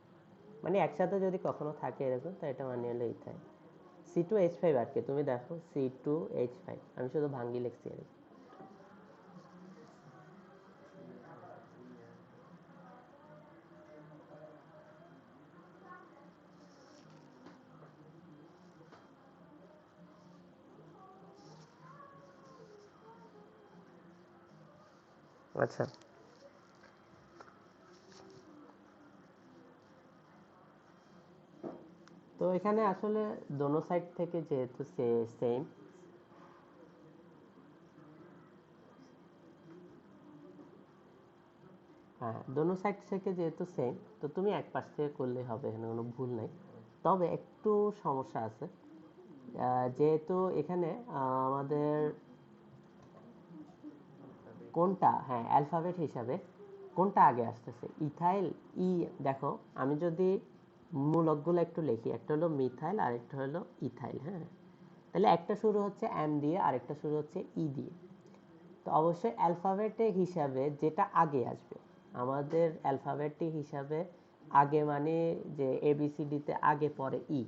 মানে একসাথে যদি কখনো থাকে এরকম, তো এটা মানে হলো ইথাইল। C2H5 আর কি, তুমি দেখো C2H5, আমি শুধু ভাঙ্গি লিখছি আর কি। আচ্ছা, তো এখানে আসলে দোনো সাইড থেকে যেহেতু সেম, হ্যাঁ দোনো সাইড থেকে যেহেতু সেম, তো তুমি এক পাশ থেকে করলেই হবে, এখানে কোনো ভুল নাই। তবে একটু সমস্যা আছে, যেহেতু এখানে আমাদের কোনটা, হ্যাঁ অ্যালফাবেট হিসাবে কোনটা আগে আসতেছে, ইথাইল ই। দেখো আমি যদি মূলকগুলো একটু লিখি, একটা হলো মিথাইল আর একটা হলো ইথাইল, হ্যাঁ। তাহলে একটা শুরু হচ্ছে এম দিয়ে আর একটা শুরু হচ্ছে ই দিয়ে। তো অবশ্যই অ্যালফাবেটে হিসাবে যেটা আগে আসবে, আমাদের অ্যালফাবেটিক হিসাবে আগে মানে যে ABCDতে আগে পরে ই,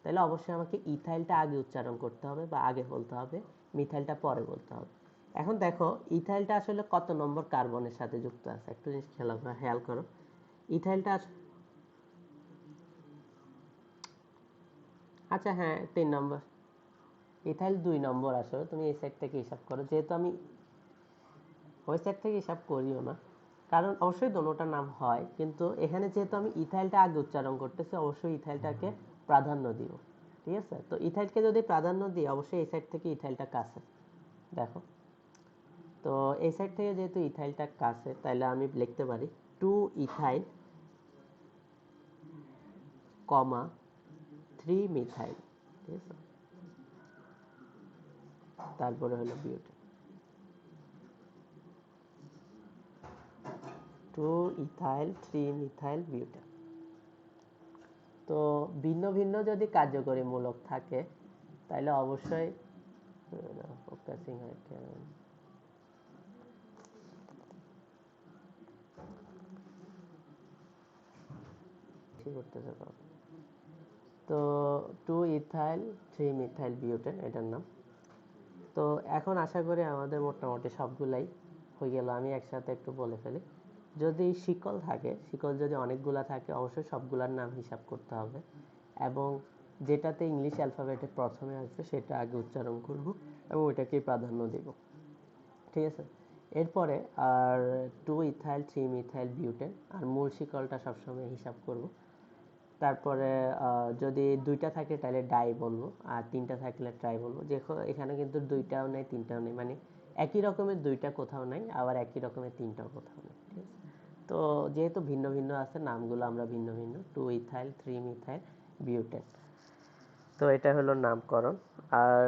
তাহলে অবশ্যই আমাকে ইথাইলটা আগে উচ্চারণ করতে হবে বা আগে বলতে হবে, মিথাইলটা পরে বলতে হবে। এখন দেখো ইথাইলটা আসলে কত নম্বর কার্বনের সাথে যুক্ত আছে, একটু জিনিস খেয়াল করো। ইথাইলটা আচ্ছা হ্যাঁ 3 নম্বর। ইথাইল 2 নম্বর, আসলে তুমি এই সাইড থেকে হিসাব করো, যেহেতু আমি ওই সাইড থেকে হিসাব করিও না, কারণ অবশ্যই দোনোটা নাম হয়, কিন্তু এখানে যেহেতু আমি ইথাইলটা আগে উচ্চারণ করতেছি, অবশ্যই ইথাইলটাকে প্রাধান্য দিব। ঠিক আছে, তো ইথাইলকে যদি প্রাধান্য দিই, অবশ্যই এই সাইড থেকে ইথাইলটা কাছে। দেখো, তো এই সাইড থেকে যেহেতু ইথাইলটা কাছে, তাহলে আমি লিখতে পারি 2 ইথাইল কমা 3 মিথাইল। ঠিক আছে, তারপরে হলো বিউটেন। 2 ethyl 3 methyl butane. তো ভিন্ন ভিন্ন যদি কার্যকরী মূলক থাকে, তাহলে অবশ্যই ফোকাসিং হয় কেন, কি করতেছে তো। তো 2 ইথাইল 3 মিথাইল বিউটেন এটার নাম। তো এখন আশা করি আমাদের মোটামুটি সবগুলাই হয়ে গেল। আমি একসাথে একটু বলে ফেলি, যদি শিকল থাকে, শিকল যদি অনেকগুলা থাকে, অবশ্যই সবগুলার নাম হিসাব করতে হবে, এবং যেটাতে ইংলিশ অ্যালফাবেটে প্রথমে আসবে সেটা আগে উচ্চারণ করব এবং ওইটাকেই প্রাধান্য দেব। ঠিক আছে, এরপরে আর 2 ইথাইল 3 মিথাইল বিউটেন আর মূল শিকলটা সবসময় হিসাব করব। তারপরে যদি দুইটা থাকে তাহলে ডাই বলবো, আর তিনটা থাকলে ট্রাই বলবো। যে এখানে কিন্তু দুইটাও নেই তিনটাও নেই, মানে একই রকমের দুইটা কোথাও নাই, আবার একই রকমের তিনটাও কোথাও নেই। ঠিক আছে, তো যেহেতু ভিন্ন ভিন্ন আছে, নামগুলো আমরা ভিন্ন ভিন্ন, 2 ইথাইল 3 মিথাইল বিউটেন। তো এটা হলো নামকরণ। আর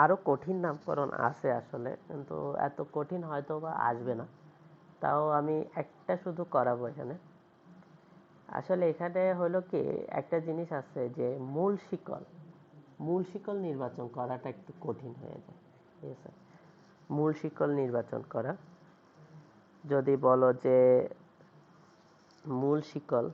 আরো কঠিন নামকরণ আছে আসলে, কিন্তু এত কঠিন হয়তো বা আসবে না, তাও আমি একটা শুধু করাবো এখানে। আসলে এখানে হলো কি, একটা জিনিস আছে যে মূল শিকল, মূল শিকল নির্বাচন করাটা একটু কঠিন হয়ে যায়। ঠিক আছে, মূল শিকল নির্বাচন করা, যদি বলো যে মূল শিকল,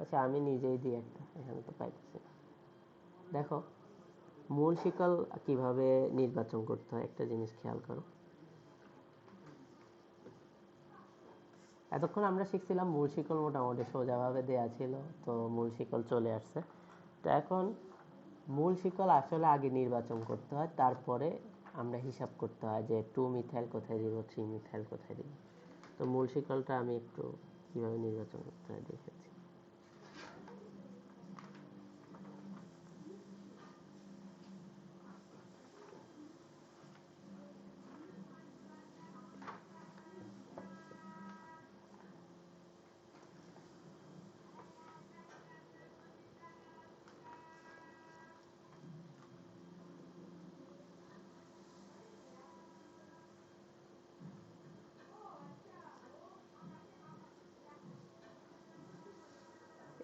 আচ্ছা আমি নিজেই দিই একটা, এখানে তো পাইতেছি না। দেখো মূল শিকল কিভাবে নির্বাচন করতে হয় একটা জিনিস খেয়াল করো। এতক্ষণ আমরা শিখছিলাম মূল শিকল মোটামুটি সোজাভাবে দেয়া ছিল, তো মূল শিকল চলে আসছে। তো এখন মূল শিকল আসলে আগে নির্বাচন করতে হয়, তারপরে আমরা হিসাব করতে হয় যে 2 মিথাইল কোথায় দিব, 3 মিথাইল কোথায় দিব। তো মূল শিকলটা আমি একটু কিভাবে নির্বাচন করতে হয় দেখেছি।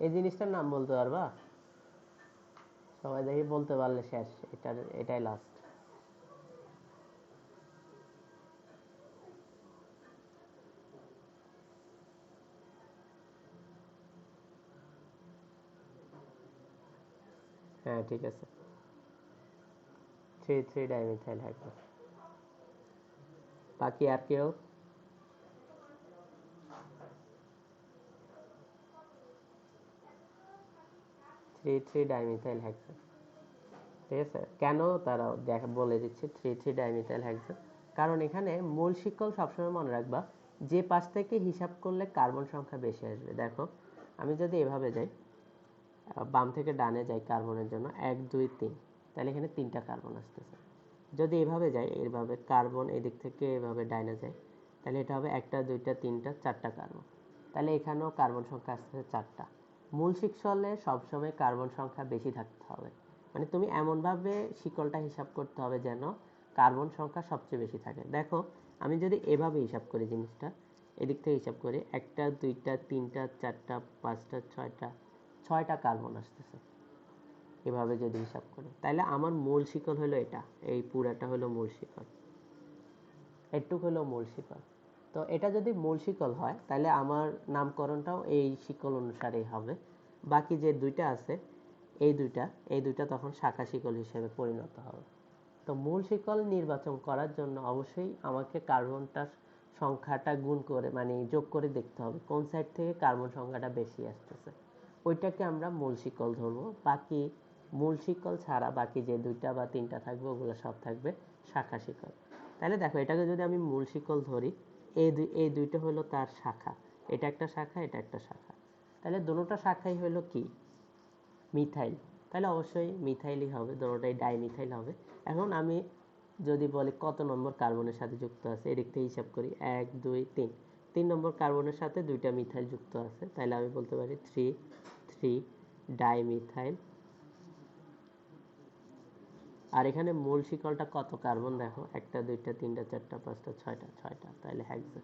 এই জিনিসটার নাম বলতে পারবা? সবাই দেখি বলতে পারলে শেষ, এটাই লাস্ট। হ্যাঁ ঠিক আছে, 3,3 ডাইমিথাইল হাইড্রোজেন। বাকি আর কেউ? 3,3 ডাইমিথাইল হেক্সেন। ঠিক আছে, কেন তারা বলে দিচ্ছে 3,3 ডাইমিথাইল হেক্সেন, কারণ এখানে মূল শিকল সবসময় মনে রাখবা যে পাশ থেকে হিসাব করলে কার্বন সংখ্যা বেশি আসবে। দেখো আমি যদি এভাবে যাই, বাম থেকে ডানে যাই কার্বনের জন্য 1 2 3, তাহলে এখানে 3টা কার্বন আসতেছে। যদি এভাবে যাই, এইভাবে কার্বন এদিক থেকে এভাবে ডাইনে যায়, তাহলে এটা হবে 1টা 2টা 3টা 4টা কার্বন। তাহলে এখানেও কার্বন সংখ্যা আসতেছে 4টা। মূল শিকলে সবসময় কার্বন সংখ্যা বেশি থাকতে হবে, মানে তুমি এমনভাবে শিকলটা হিসাব করতে হবে যেন কার্বন সংখ্যা সবচেয়ে বেশি থাকে। দেখো আমি যদি এভাবে হিসাব করি জিনিসটা, এদিক থেকে হিসাব করি 1টা 2টা 3টা 4টা 5টা 6টা, 6টা কার্বন আসতেছে এভাবে যদি হিসাব করি, তাহলে আমার মূল শিকল হলো এটা, এই পুরাটা হলো মূল শিকল, এটুক হলো মূল শিকল। তো এটা যদি মূল শিকল হয় তাহলে আমার নামকরণটাও এই শিকল অনুসারেই হবে। বাকি যে দুইটা আছে, এই দুইটা তখন শাখা শিকল হিসেবে পরিণত হবে। তো মূল শিকল নির্বাচন করার জন্য অবশ্যই আমাকে কার্বনটার সংখ্যাটা গুণ করে, মানে যোগ করে দেখতে হবে কোন সাইড থেকে কার্বন সংখ্যাটা বেশি আসতেছে, ওইটাকে আমরা মূল শিকল ধরবো। বাকি মূল শিকল ছাড়া বাকি যে দুইটা বা তিনটা থাকবে ওগুলো সব থাকবে শাখা শিকল। তাহলে দেখো এটাকে যদি আমি মূল শিকল ধরি, এই দুইটা হলো তার শাখা, এটা একটা শাখা এটা একটা শাখা, তাহলে দুটোটা শাখাই হলো কি মিথাইল, তাহলে অবশ্যই মিথাইলই হবে, দুটোটাই ডাইমিথাইল হবে। এখন আমি যদি বলি কত নম্বর কার্বনের সাথে যুক্ত আছে, এদিক থেকে হিসাব করি 1 2 3, 3 নম্বর কার্বনের সাথে দুইটা মিথাইল যুক্ত আছে, তাহলে আমি বলতে পারি 3 ডাইমিথাইল। আর এখানে মূল শিকলটা কত কার্বন দেখো, 1টা 2টা 3টা 4টা 5টা 6টা, তাহলে হেক্সেন।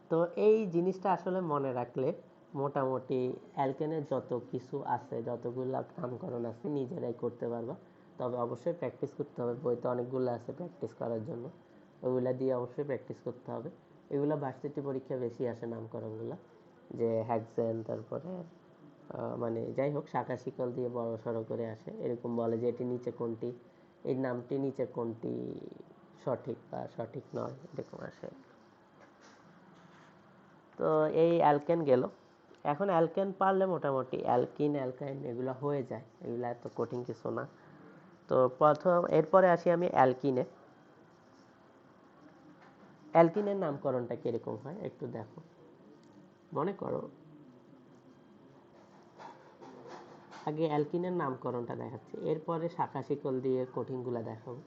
তো এই জিনিসটা আসলে মনে রাখলে মোটামুটি অ্যালকেনের যত কিছু আছে, যতগুলা নামকরণ আছে নিজেরাই করতে পারবা। তবে অবশ্যই প্র্যাকটিস করতে হবে, বইতে অনেকগুলো আছে প্র্যাকটিস করার জন্য, ওইগুলা দিয়ে অবশ্যই প্র্যাকটিস করতে হবে। এগুলো ভার্সিটি পরীক্ষা বেশি আসে নামকরণগুলো, যে হ্যাক্সেন, তারপরে মানে যাই হোক শাখা শিকল দিয়ে বড় সড়ো করে আসে, এরকম বলে যে এটি নিচে কোনটি, এই নামটি নিচে কোনটি সঠিক বা সঠিক নয়, এরকম আসে। তো এই অ্যালকেন গেল। এখন অ্যালকেন পারলে মোটামুটি অ্যালকিন অ্যালকাইন এগুলো হয়ে যায়, এগুলো এত কঠিন কিছু না। তো এরপরে আসি আমি অ্যালকিনে। অ্যালকিনের নামকরণটা কিরকম হয় একটু দেখো, মনে করো আগে অ্যালকিনের নামকরণটা দেখাচ্ছি, এরপরে শাখা শিকল দিয়ে কঠিনগুলা দেখাবো।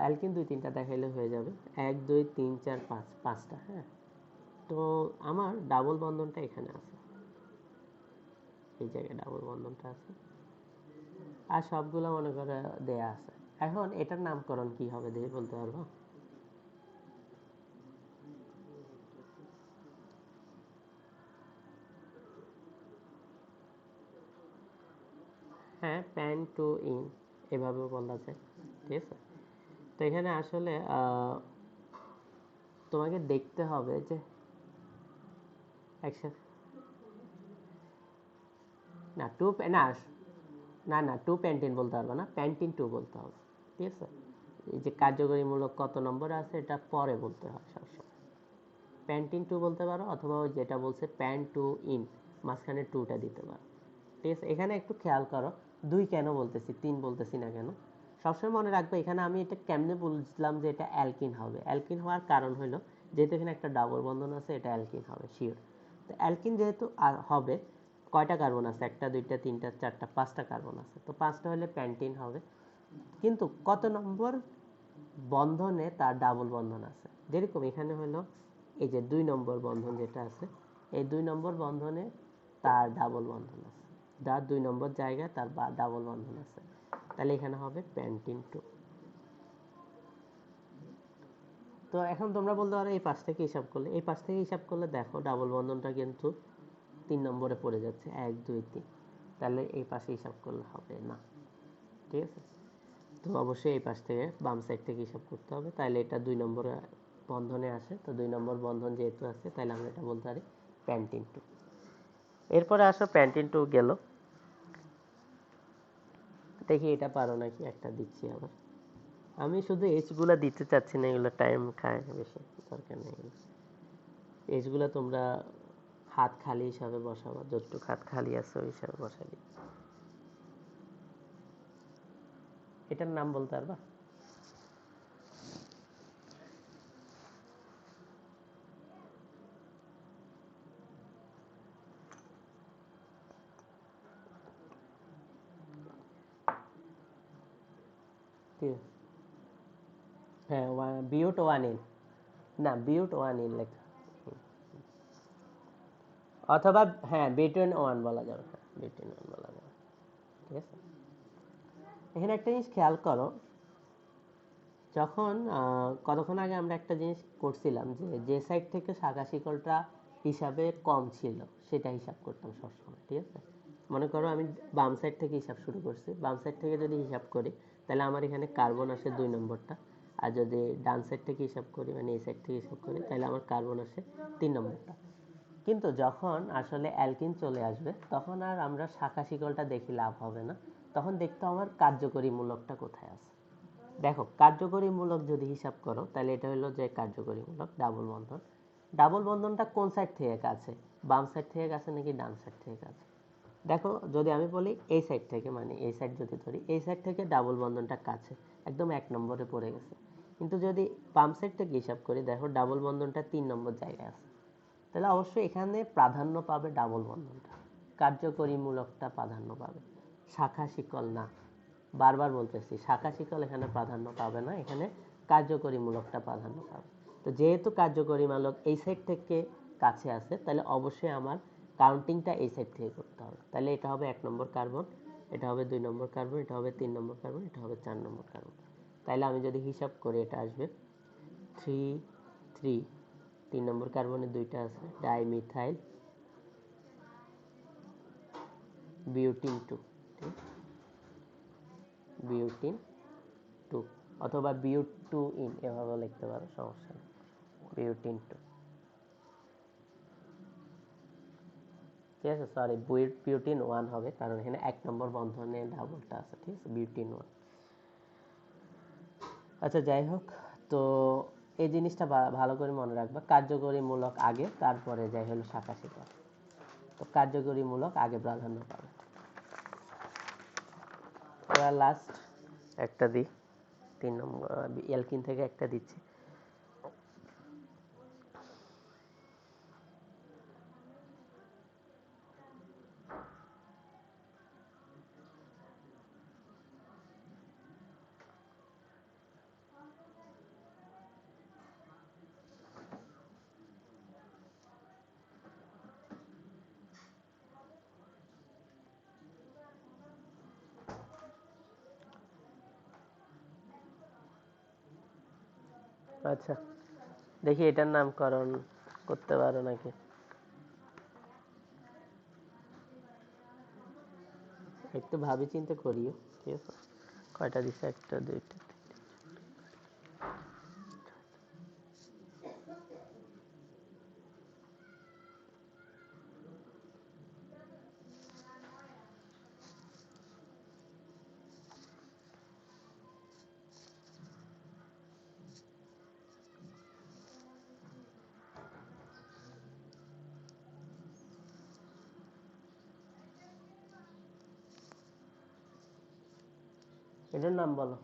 অ্যালকিন 2 3টা দেখাইলে হয়ে যাবে, 1 2 3 4 5, 5টা। হ্যাঁ, তো আমার ডাবল বন্ধনটা এখানে আছে, এই জায়গায় ডাবল বন্ধনটা আছে, আর সবগুলো মনে করে দেয়া আছে। এখন এটার নামকরণ কি হবে দেখে বলতে পারবো? হ্যাঁ, প্যান টু ইন এভাবেও বলা যায়, ঠিক আছে। তো এখানে আসলে তোমাকে দেখতে হবে যে একসাথে না টু না না না টু প্যান্টিন বলতে পারবো না, প্যান্টিন টু বলতে হবে, ঠিক আছে। এই যে কার্যকরীমূলক কত নম্বরে আছে এটা পরে বলতে হয় সবসময়। প্যান্টিন টু বলতে পারো, অথবা ওই যেটা বলছে প্যান্ট টু ইন, মাঝখানে টুটা দিতে পারো, ঠিক আছে। এখানে একটু খেয়াল করো, দুই কেন বলতেছি, তিন বলতেছি না কেন। সবসময় মনে রাখবে এখানে আমি এটা কেমনে বুঝলাম যে এটা অ্যালকিন হবে। অ্যালকিন হওয়ার কারণ হলো যেহেতু এখানে একটা ডাবল বন্ধন আছে, এটা অ্যালকিন হবে শিওর। তো অ্যালকিন যেহেতু হবে, কয়টা কার্বন আছে, একটা দুইটা তিনটা চারটা পাঁচটা কার্বন আছে, তো পাঁচটা হলে প্যান্টিন হবে। কিন্তু কত নম্বর বন্ধনে তার ডাবল বন্ধন আছে, যেরকম এখানে হলো এই যে 2 নম্বর বন্ধন যেটা আছে, এই 2 নম্বর বন্ধনে তার ডাবল বন্ধন আছে, যার 2 নম্বর জায়গায় তার ডাবল বন্ধন আছে, তাহলে এখানে হবে প্যান্টিন টু। তো এখন তোমরা বলতে পারো এই পাশ থেকে হিসাব করলে, এই পাশ থেকে হিসাব করলে দেখো ডাবল বন্ধনটা কিন্তু 3 নম্বরে পড়ে যাচ্ছে, 1 2 3, তাহলে এই পাশে হিসাব করলে হবে না, ঠিক আছে। তো অবশ্যই এই পাশ থেকে বাম সাইড থেকে হিসাব করতে হবে, তাহলে এটা 2 নম্বরে বন্ধনে আসে, তো 2 নম্বর বন্ধন যেহেতু আছে তাহলে আমরা এটা বলতে পারি প্যান্টিন টু। এরপরে আসো প্যান্টিন টু গেল, দেখি এটা পারো নাকি, একটা দিচ্ছি আবার। আমি শুধু এইচগুলো দিতে চাচ্ছি না, এগুলো টাইম খায় বেশি, দরকার নেই এগুলো। এইচগুলো তোমরা হাত খালি হিসাবে বসাবো, যতটুকু হাত খালি আছে ওই হিসাবে বসাই দিই। এটার নাম বলতে পারবা? হ্যাঁ, বিউট ওয়ান ইন, না বিউট ওয়ান ইন লেখা, অথবা হ্যাঁ বিটুইন ওয়ান বলা যাবে, হ্যাঁ বিটুইন ওয়ান বলা যাবে, ঠিক আছে। এখানে একটা জিনিস খেয়াল করো, যখন কতক্ষণ আগে আমরা একটা জিনিস করছিলাম যে যে সাইড থেকে শাখা শিকলটা হিসাবে কম ছিল সেটা হিসাব করতাম সবসময়, ঠিক আছে। মনে করো আমি বাম সাইড থেকে হিসাব শুরু করছি, বাম সাইড থেকে যদি হিসাব করি তাহলে আমার এখানে কার্বন আসে 2 নম্বরটা, আর যদি ডান সাইড থেকে হিসাব করি মানে এই সাইড থেকে হিসাব করি তাহলে আমার কার্বন আসে 3 নম্বরটা। কিন্তু যখন আসলে অ্যালকিন চলে আসবে তখন আর আমরা শাখা শিকলটা দেখি লাভ হবে না, তখন দেখতে আমার কার্যকরী মূলকটা কোথায় আছে। দেখো কার্যকরী মূলক যদি হিসাব করো তাহলে এটা হলো যে কার্যকরী মূলক ডাবল বন্ধন, ডাবল বন্ধনটা কোন সাইড থেকে কাছে, বাম সাইড থেকে কাছে নাকি ডান সাইড থেকে কাছে। দেখো যদি আমি বলি এই সাইড থেকে, মানে এই সাইড যদি ধরি, এই সাইড থেকে ডাবল বন্ধনটা কাছে, একদম 1 নম্বরে পড়ে গেছে। কিন্তু যদি বাম সাইড থেকে হিসাব করি, দেখো ডাবল বন্ধনটা 3 নম্বর জায়গায় আছে, তাহলে অবশ্যই এখানে প্রাধান্য পাবে ডাবল বন্ধনটা, কার্যকরী মূলকটা প্রাধান্য পাবে, শাখা শিকল না। বারবার বলতেছি শাখা শিকল এখানে প্রাধান্য পাবে না, এখানে কার্যকরী মূলকটা প্রাধান্য পাবে। তো যেহেতু কার্যকরী মূলক এই সাইড থেকে কাছে আছে তাহলে অবশ্যই আমার কাউন্টিংটা এই সাইড থেকে করতে হবে, তাহলে এটা হবে 1 নম্বর কার্বন, এটা হবে 2 নম্বর কার্বন, এটা হবে 3 নম্বর কার্বন, এটা হবে 4 নম্বর কার্বন। তাহলে আমি যদি হিসাব করি এটা আসবে 3 3, 3 নম্বর কার্বনে 2টা আছে, dimethyl butene two, butene two, অথবা বিউট টু ইন এভাবে লিখতে পারো, সমস্যা নেই, বিউটিন টু, ঠিক আছে। সরি বিউটিন ওয়ান হবে, কারণ এখানে 1 নম্বর বন্ধনে ডাবলটা আছে, ঠিক আছে, বিউটিন ওয়ান। আচ্ছা যাই হোক, তো এই জিনিসটা ভালো করে মনে রাখবা, কার্যকরী মূলক আগে, তারপরে যাই হলো শাখা শিকল। তো কার্যকরী মূলক আগে প্রাধান্য পাবে। এবার লাস্ট একটা দিই, 3 নম্বর অ্যালকিন থেকে একটা দিচ্ছি। আচ্ছা দেখি এটার নামকরণ করতে পারো নাকি, একটু ভাবি চিন্তে করিও, ঠিক আছে। কয়টা দিছে, একটা দুইটা, এটার নাম বলো।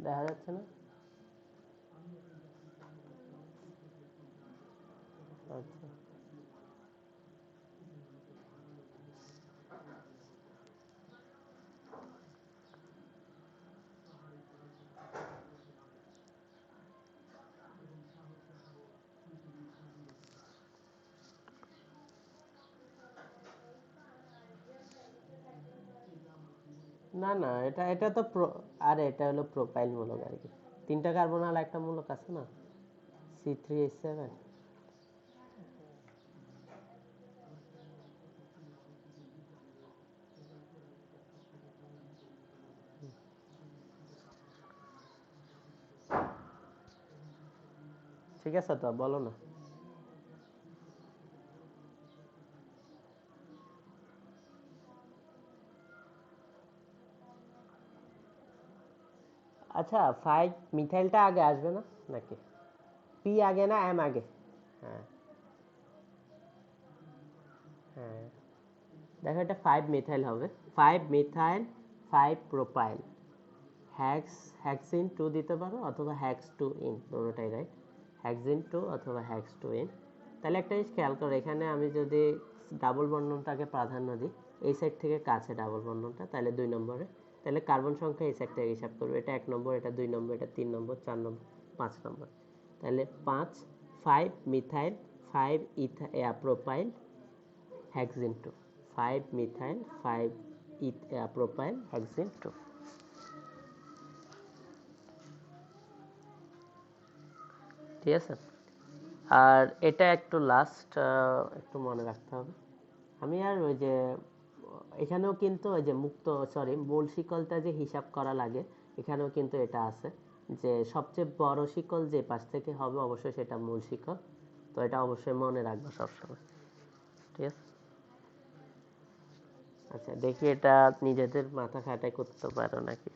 দেখা যাচ্ছে না? আচ্ছা, না না, এটা এটা তো আরে এটা হলো প্রোপাইল মূলক আর কি। তিনটা কার্বন আর একটা মূলক আছে না, C3H7। ঠিক আছে, তো বলো না। আচ্ছা, 5 মিথাইলটা আগে আসবে না নাকি? পি আগে না এম আগে? হ্যাঁ হ্যাঁ, দেখো এটা 5 মিথাইল হবে। 5 মিথাইল 5 প্রোপাইল, হ্যাক্স হ্যাক্সিন 2 দিতে পারো অথবা হ্যাক্স 2 ইন, দুটোটাই রাইট। হ্যাক্সিন 2 অথবা হ্যাক্স 2 ইন। তাহলে একটা জিনিস খেয়াল করো, এখানে আমি যদি ডাবল বন্ধনটাকে প্রাধান্য দিই, এই সাইড থেকে কাছে ডাবল বন্ধনটা, তাহলে 2 নম্বরে। তাহলে কার্বন সংখ্যা এই সাইড থেকে হিসাব করবে, এটা 1 নম্বর, এটা 2 নম্বর, এটা 3 নম্বর, 4 নম্বর, 5 নম্বর। তাহলে 5 5 মিথাইল 5 প্রোপাইল হ্যাক্সিন 2, 5 মিথাইল 5 প্রোপাইল হ্যাক্সিন 2। ঠিক আছে, আর এটা একটু লাস্ট একটু মনে রাখতে হবে। আমি আর ওই যে এখানেও কিন্তু ওই যে মুক্ত সরি মূল শিকলটা যে হিসাব করা লাগে, এখানেও কিন্তু এটা আছে যে সবচেয়ে বড় শিকল যে পাশ থেকে হবে অবশ্যই সেটা মূল শিকল। তো এটা অবশ্যই মনে রাখবো সবসময়। ঠিক আছে, আচ্ছা দেখি এটা নিজেদের মাথা খাটাই করতে পারো নাকি।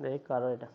দেখি করো এটা।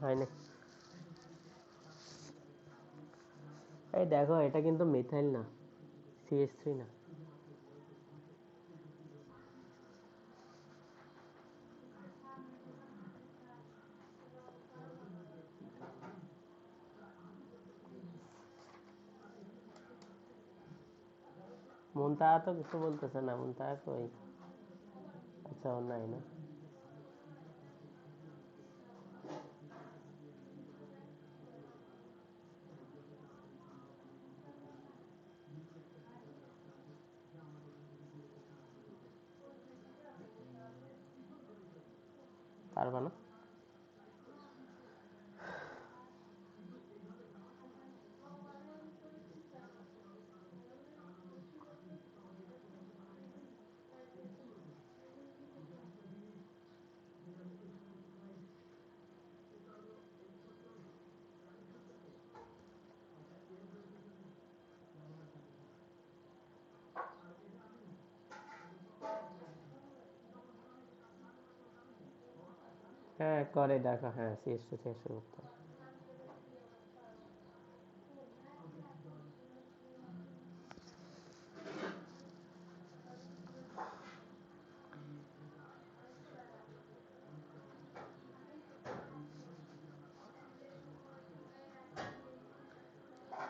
হয়নি। এই দেখো এটা কিন্তু মিথাইল না, CH3 না। মুনতাহা তো কিছু বলতেছে না, মুনতাহা কই? আচ্ছা ও নাই না। পারবা না? হ্যাঁ করে দেখো, হ্যাঁ CH2 থেকে শুরু করতে হবে।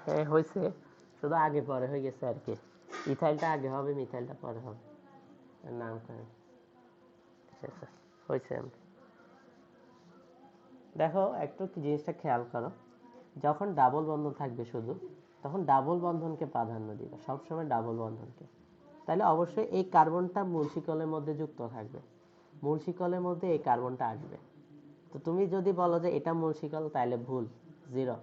হ্যাঁ হয়েছে, শুধু আগে পরে হয়ে গেছে আর কি। ইথাইলটা আগে হবে, মিথাইলটা পরে হবে। নাম করে হয়েছে। দেখো একটু কি জিনিসটা খেয়াল করো, যখন ডাবল বন্ধন থাকবে শুধু, তখন ডাবল বন্ধনকে প্রাধান্য দিবে, সবসময় ডাবল বন্ধনকে। তাহলে অবশ্যই এই কার্বনটা মূল শিকলের মধ্যে যুক্ত থাকবে, মূল শিকলের মধ্যে এই কার্বনটা আসবে। তো তুমি যদি বলো যে এটা মূল শিকল, তাহলে ভুল, জিরো।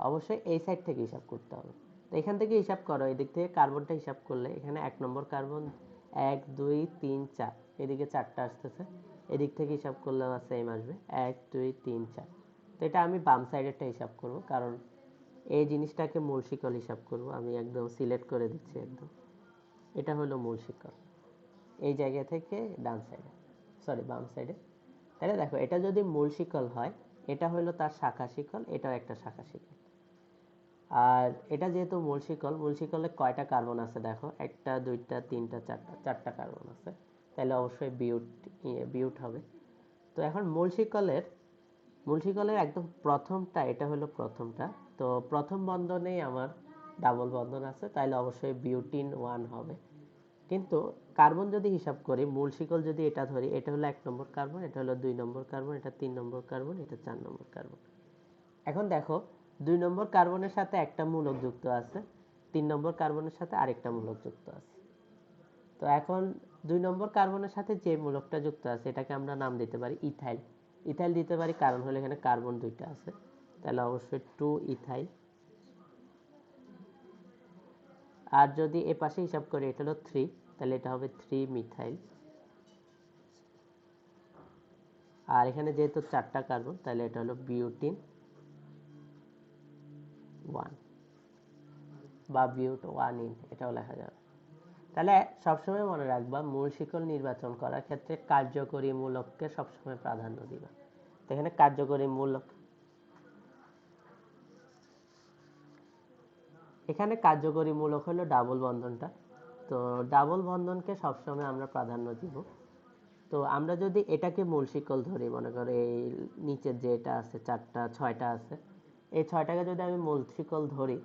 অবশ্যই এই সাইড থেকে হিসাব করতে হবে। তো এখান থেকে হিসাব করো, এদিক থেকে কার্বনটা হিসাব করলে এখানে 1 নম্বর কার্বন 1 2 3 4, এদিকে 4টা আসতেছে, এদিক থেকে হিসাব করলে আমার সেম আসবে 1 2 3 4। তো এটা আমি বাম সাইডেরটা হিসাব করব, কারণ এই জিনিসটাকে মূল শিকল হিসাব করব। আমি একদম সিলেক্ট করে দিচ্ছি একদম, এটা হলো মূল শিকল, এই জায়গা থেকে ডান সাইডে, সরি বাম সাইডে। তাহলে দেখো এটা যদি মূল শিকল হয়, এটা হলো তার শাখা শিকল, এটাও একটা শাখা শিকল। আর এটা যেহেতু মূল শিকল, মূল শিকলে কয়টা কার্বন আছে দেখো, 1টা 2টা 3টা 4টা, 4টা কার্বন আছে, তাহলে অবশ্যই বিউট, বিউট হবে। তো এখন মূল শিকলের একদম প্রথমটা, এটা হলো প্রথমটা। তো প্রথম বন্ধনেই আমার ডাবল বন্ধন আছে, তাহলে অবশ্যই বিউটিন 1 হবে। কিন্তু কার্বন যদি হিসাব করি, মূল শিকল যদি এটা ধরি, এটা হলো 1 নম্বর কার্বন, এটা হলো 2 নম্বর কার্বন, এটা 3 নম্বর কার্বন, এটা 4 নম্বর কার্বন। এখন দেখো 2 নম্বর কার্বনের সাথে একটা মূলক যুক্ত আছে, 3 নম্বর কার্বনের সাথে আরেকটা মূলক যুক্ত আছে। তো এখন 2 নম্বর কার্বনের সাথে যে মূলকটা যুক্ত আছে, এটাকে আমরা নাম দিতে পারি ইথাইল। ইথাইল দিতে পারি কারণ হলো এখানে কার্বন 2টা আছে, তাহলে অবশ্যই 2 ইথাইল। আর যদি এ পাশে হিসাব করি, এটা হলো 3, তাহলে এটা হবে 3 মিথাইল। আর এখানে যেহেতু 4টা কার্বন, তাহলে এটা হলো বিউটিন 1 বা বিউট 1 ইন, এটাও লেখা যাবে। তাহলে সবসময় মনে রাখবা, মূল শিকল নির্বাচন করার ক্ষেত্রে কার্যকরী মূলককে সবসময় প্রাধান্য দিবা। তো এখানে কার্যকরী মূলক, এখানে কার্যকরী মূলক হলো ডাবল বন্ধনটা। তো ডাবল বন্ধনকে সবসময় আমরা প্রাধান্য দিব। তো আমরা যদি এটাকে মূল শিকল ধরি, মনে করো এই নিচের যে এটা আছে 4টা 6টা আছে, এই 6টাকে যদি আমি মূল শিকল ধরি,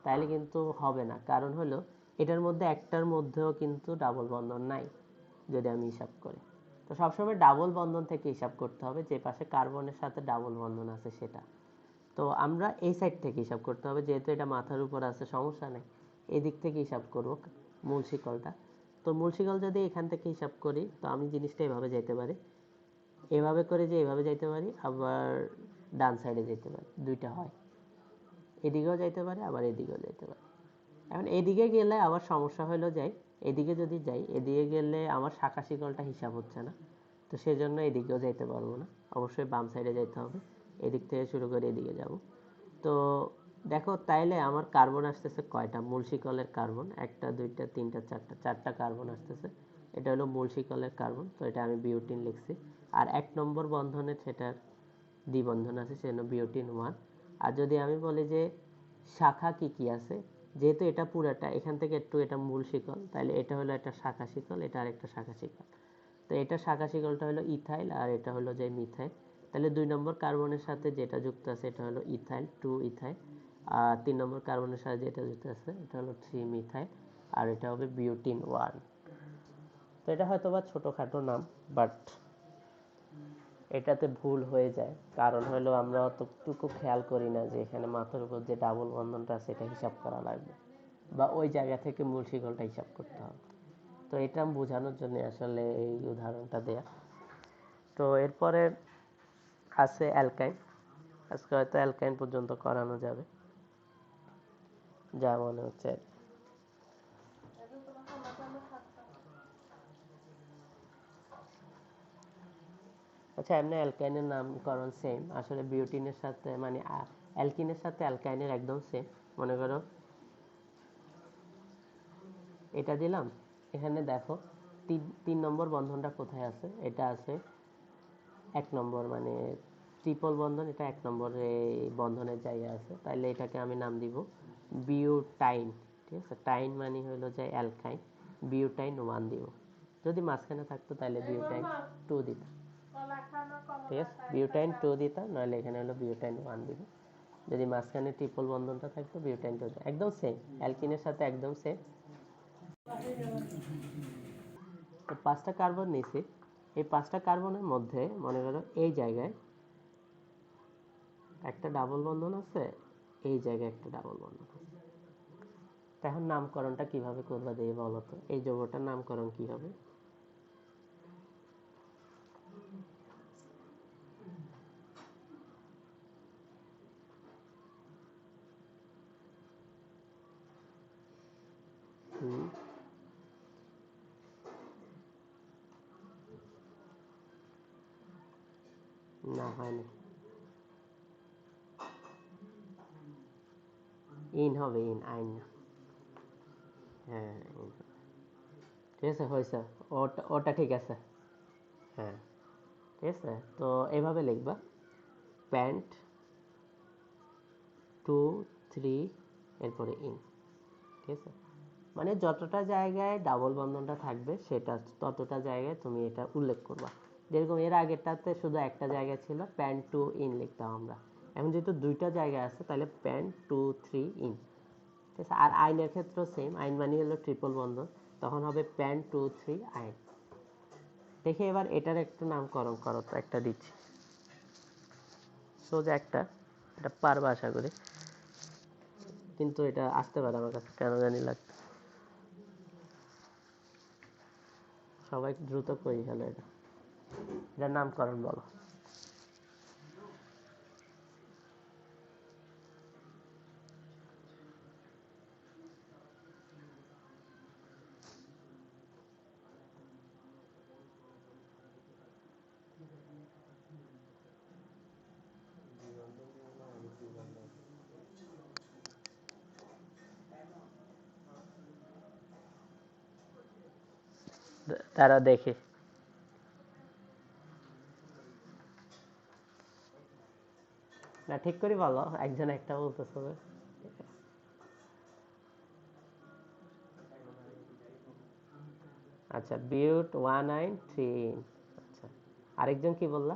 তাহলে কিন্তু হবে না। কারণ হলো এটার মধ্যে একটার মধ্যেও কিন্তু ডাবল বন্ধন নাই যদি আমি হিসাব করি। তো সবসময় ডাবল বন্ধন থেকে হিসাব করতে হবে, যে পাশে কার্বনের সাথে ডাবল বন্ধন আছে সেটা। তো আমরা এই সাইড থেকে হিসাব করতে হবে, যেহেতু এটা মাথার উপর আছে সমস্যা নেই, এদিক থেকে হিসাব করব মূল শিকলটা। তো মূল শিকল যদি এখান থেকে হিসাব করি, তো আমি জিনিসটা এভাবে যেতে পারি, এভাবে করে যে এভাবে যাইতে পারি, আবার ডান সাইডে যেতে পারি, দুইটা হয়, এদিকেও যাইতে পারে আবার এদিকেও যাইতে পারে। এখন এদিকে গেলে আবার সমস্যা হলো যাই, এদিকে যদি যাই, এদিকে গেলে আমার শাখা শিকলটা হিসাব হচ্ছে না, তো সেজন্য এদিকেও যাইতে পারবো না, অবশ্যই বাম সাইডে যাইতে হবে, এদিক থেকে শুরু করে এদিকে যাব। তো দেখো তাইলে আমার কার্বন আসতেছে কয়টা, মূল শিকলের কার্বন 1টা 2টা 3টা 4টা, 4টা কার্বন আসতেছে, এটা হলো মূল শিকলের কার্বন, তো এটা আমি বিউটিন লিখছি। আর 1 নম্বর বন্ধনে সেটার দ্বিবন্ধন আছে, সেজন্য বিউটিন 1। আর যদি আমি বলি যে শাখা কি কি আছে, যেহেতু এটা পুরাটা এখান থেকে একটু এটা মূল শিকল, তাহলে এটা হলো একটা শাখা শিকল, এটা আরেকটা শাখা শিকল। তো এটা শাখা শিকলটা হলো ইথাইল, আর এটা হলো যে মিথাইল। তাহলে 2 নম্বর কার্বনের সাথে যেটা যুক্ত আছে এটা হলো ইথাইল, 2 ইথাইল। আর 3 নম্বর কার্বনের সাথে যেটা যুক্ত আছে এটা হলো 3 মিথাইল, আর এটা হবে বিউটিন 1। তো এটা হয়তো বা ছোটোখাটো নাম, বাট এটাতে ভুল হয়ে যায়, কারণ হলো আমরা অতটুকু খেয়াল করি না যে এখানে মাথার উপর যে ডাবল বন্ধনটা আছে এটা হিসাব করা লাগবে, বা ওই জায়গা থেকে মূল শিকলটা হিসাব করতে হবে। তো এটা বোঝানোর জন্য আসলে এই উদাহরণটা দেয়া। তো এরপরে আছে অ্যালকাইন, আজকে হয়তো অ্যালকাইন পর্যন্ত করানো যাবে যা মনে হচ্ছে। আচ্ছা, এমনি অ্যালকাইনের নামকরণ সেম, আসলে বিউটিনের সাথে মানে অ্যালকিনের সাথে অ্যালকাইনের একদম সেম। মনে করো এটা দিলাম, এখানে দেখো 3 নম্বর বন্ধনটা কোথায় আছে, এটা আছে এক নম্বর মানে ট্রিপল বন্ধন, এটা এক নম্বরে বন্ধনের জায়গা আছে, তাইলে এটাকে আমি নাম দিব বিউটাইন। ঠিক আছে, টাইন মানে হলো যে অ্যালকাইন, বিউটাইন 1 দিব। যদি মাঝখানে থাকতো তাহলে বিউটাইন 2 দিতাম। ঠিক আছে, বিউটাইন 2 দিতাম, নইলে এখানে হলো বিউটাইন 1 দিব। যদি মাঝখানে ট্রিপল বন্ধনটা থাকতো বিউটাইন 2 দিতাম। একদম সেম, অ্যালকিনের সাথে একদম সেম। তো 5টা কার্বন নিয়েছি, এই 5টা কার্বনের মধ্যে মনে করো এই জায়গায় একটা ডাবল বন্ধন আছে, এই জায়গায় একটা ডাবল বন্ধন আছে। এখন নামকরণটা কিভাবে করবা দিয়ে বলো তো, এই যৌগটার নামকরণ কি হবে? না, হয়নি। ইন হবে, ইন, আইন না। হ্যাঁ, ইন। ঠিক আছে, হয়েছে। ওটা ওটা ঠিক আছে। হ্যাঁ, ঠিক আছে। তো এভাবে লিখবা, প্যান্ট 2 3 এরপরে ইন। ঠিক আছে, মানে যতটা জায়গায় ডাবল বন্ধনটা থাকবে সেটা ততটা জায়গায় তুমি এটা উল্লেখ করবা। যেরকম এর আগেরটাতে শুধু একটা জায়গা ছিল, প্যান্ট 2 ইন লিখতাম আমরা। এখন যেহেতু দুইটা জায়গা আছে, তাহলে প্যান্ট 2 3 ইন। ঠিক আছে, আর আইনের ক্ষেত্রেও সেম, আইন মানে হলো ট্রিপল বন্ধন, তখন হবে প্যান্ট 2 3 আইন। দেখে এবার এটার একটু নামকরণ করো তো, একটা দিচ্ছি সোজা একটা, এটা পারবা আশা করি, কিন্তু এটা আসতে পারে আমার কাছে কেন জানি লাগছে। সবাই দ্রুত করি ফেলো এটা, এটার নামকরণ বলো। তারা দেখে না, ঠিক করে বলো, একজন একটা বলতেছে। আচ্ছা, বিউট 193। আচ্ছা, আরেকজন কি বললা?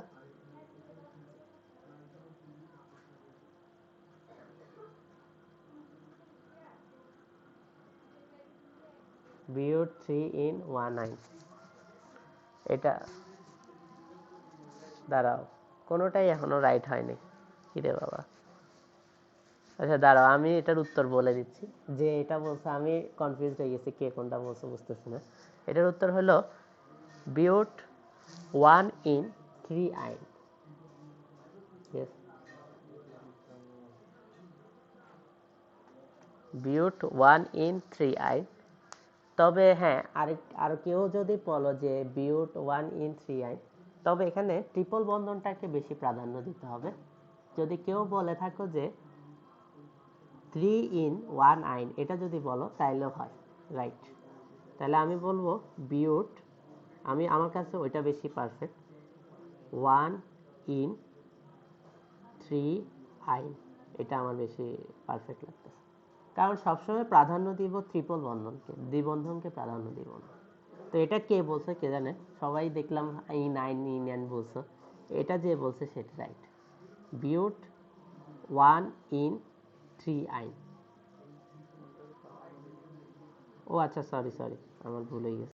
বিউট 3 ইন 19। এটা দাঁড়াও, কোনোটাই এখনো রাইট হয়নি। কিরে বাবা। আচ্ছা দাঁড়াও, আমি এটার উত্তর বলে দিচ্ছি। যে এটা বলছে আমি কনফিউজ হয়ে গেছি কে কোনটা বলছে, বুঝতেছি না। এটার উত্তর হলো বিউট 1 ইন 3 আইন। বিউট 1 ইন 3 আইন। তবে হ্যাঁ, আর কেউ যদি বলো যে বিউট 1 ইন 3 আইন, তবে এখানে ট্রিপল বন্ধনটাকে বেশি প্রাধান্য দিতে হবে। যদি কেউ বলে থাকো যে 3 ইন 1 আইন, এটা যদি বলো তাইলেও হয়, রাইট। তাহলে আমি বলবো বিউট, আমার কাছে ওইটা বেশি পারফেক্ট, 1 ইন 3 আইন, এটা আমার বেশি পারফেক্ট লাগতেছে। কারণ সবসময় প্রাধান্য দিব ট্রিপল বন্ধনকে, দ্বিবন্ধনকে প্রাধান্য দিব না। তো এটা কে বলছে কে জানে, সবাই দেখলাম ইন আইন ইন আইন বলছো, এটা যে বলছে সেটা রাইট। বিউট 1 ইন 3 আইন। ও আচ্ছা, সরি সরি, আমার ভুল হয়ে গেছে।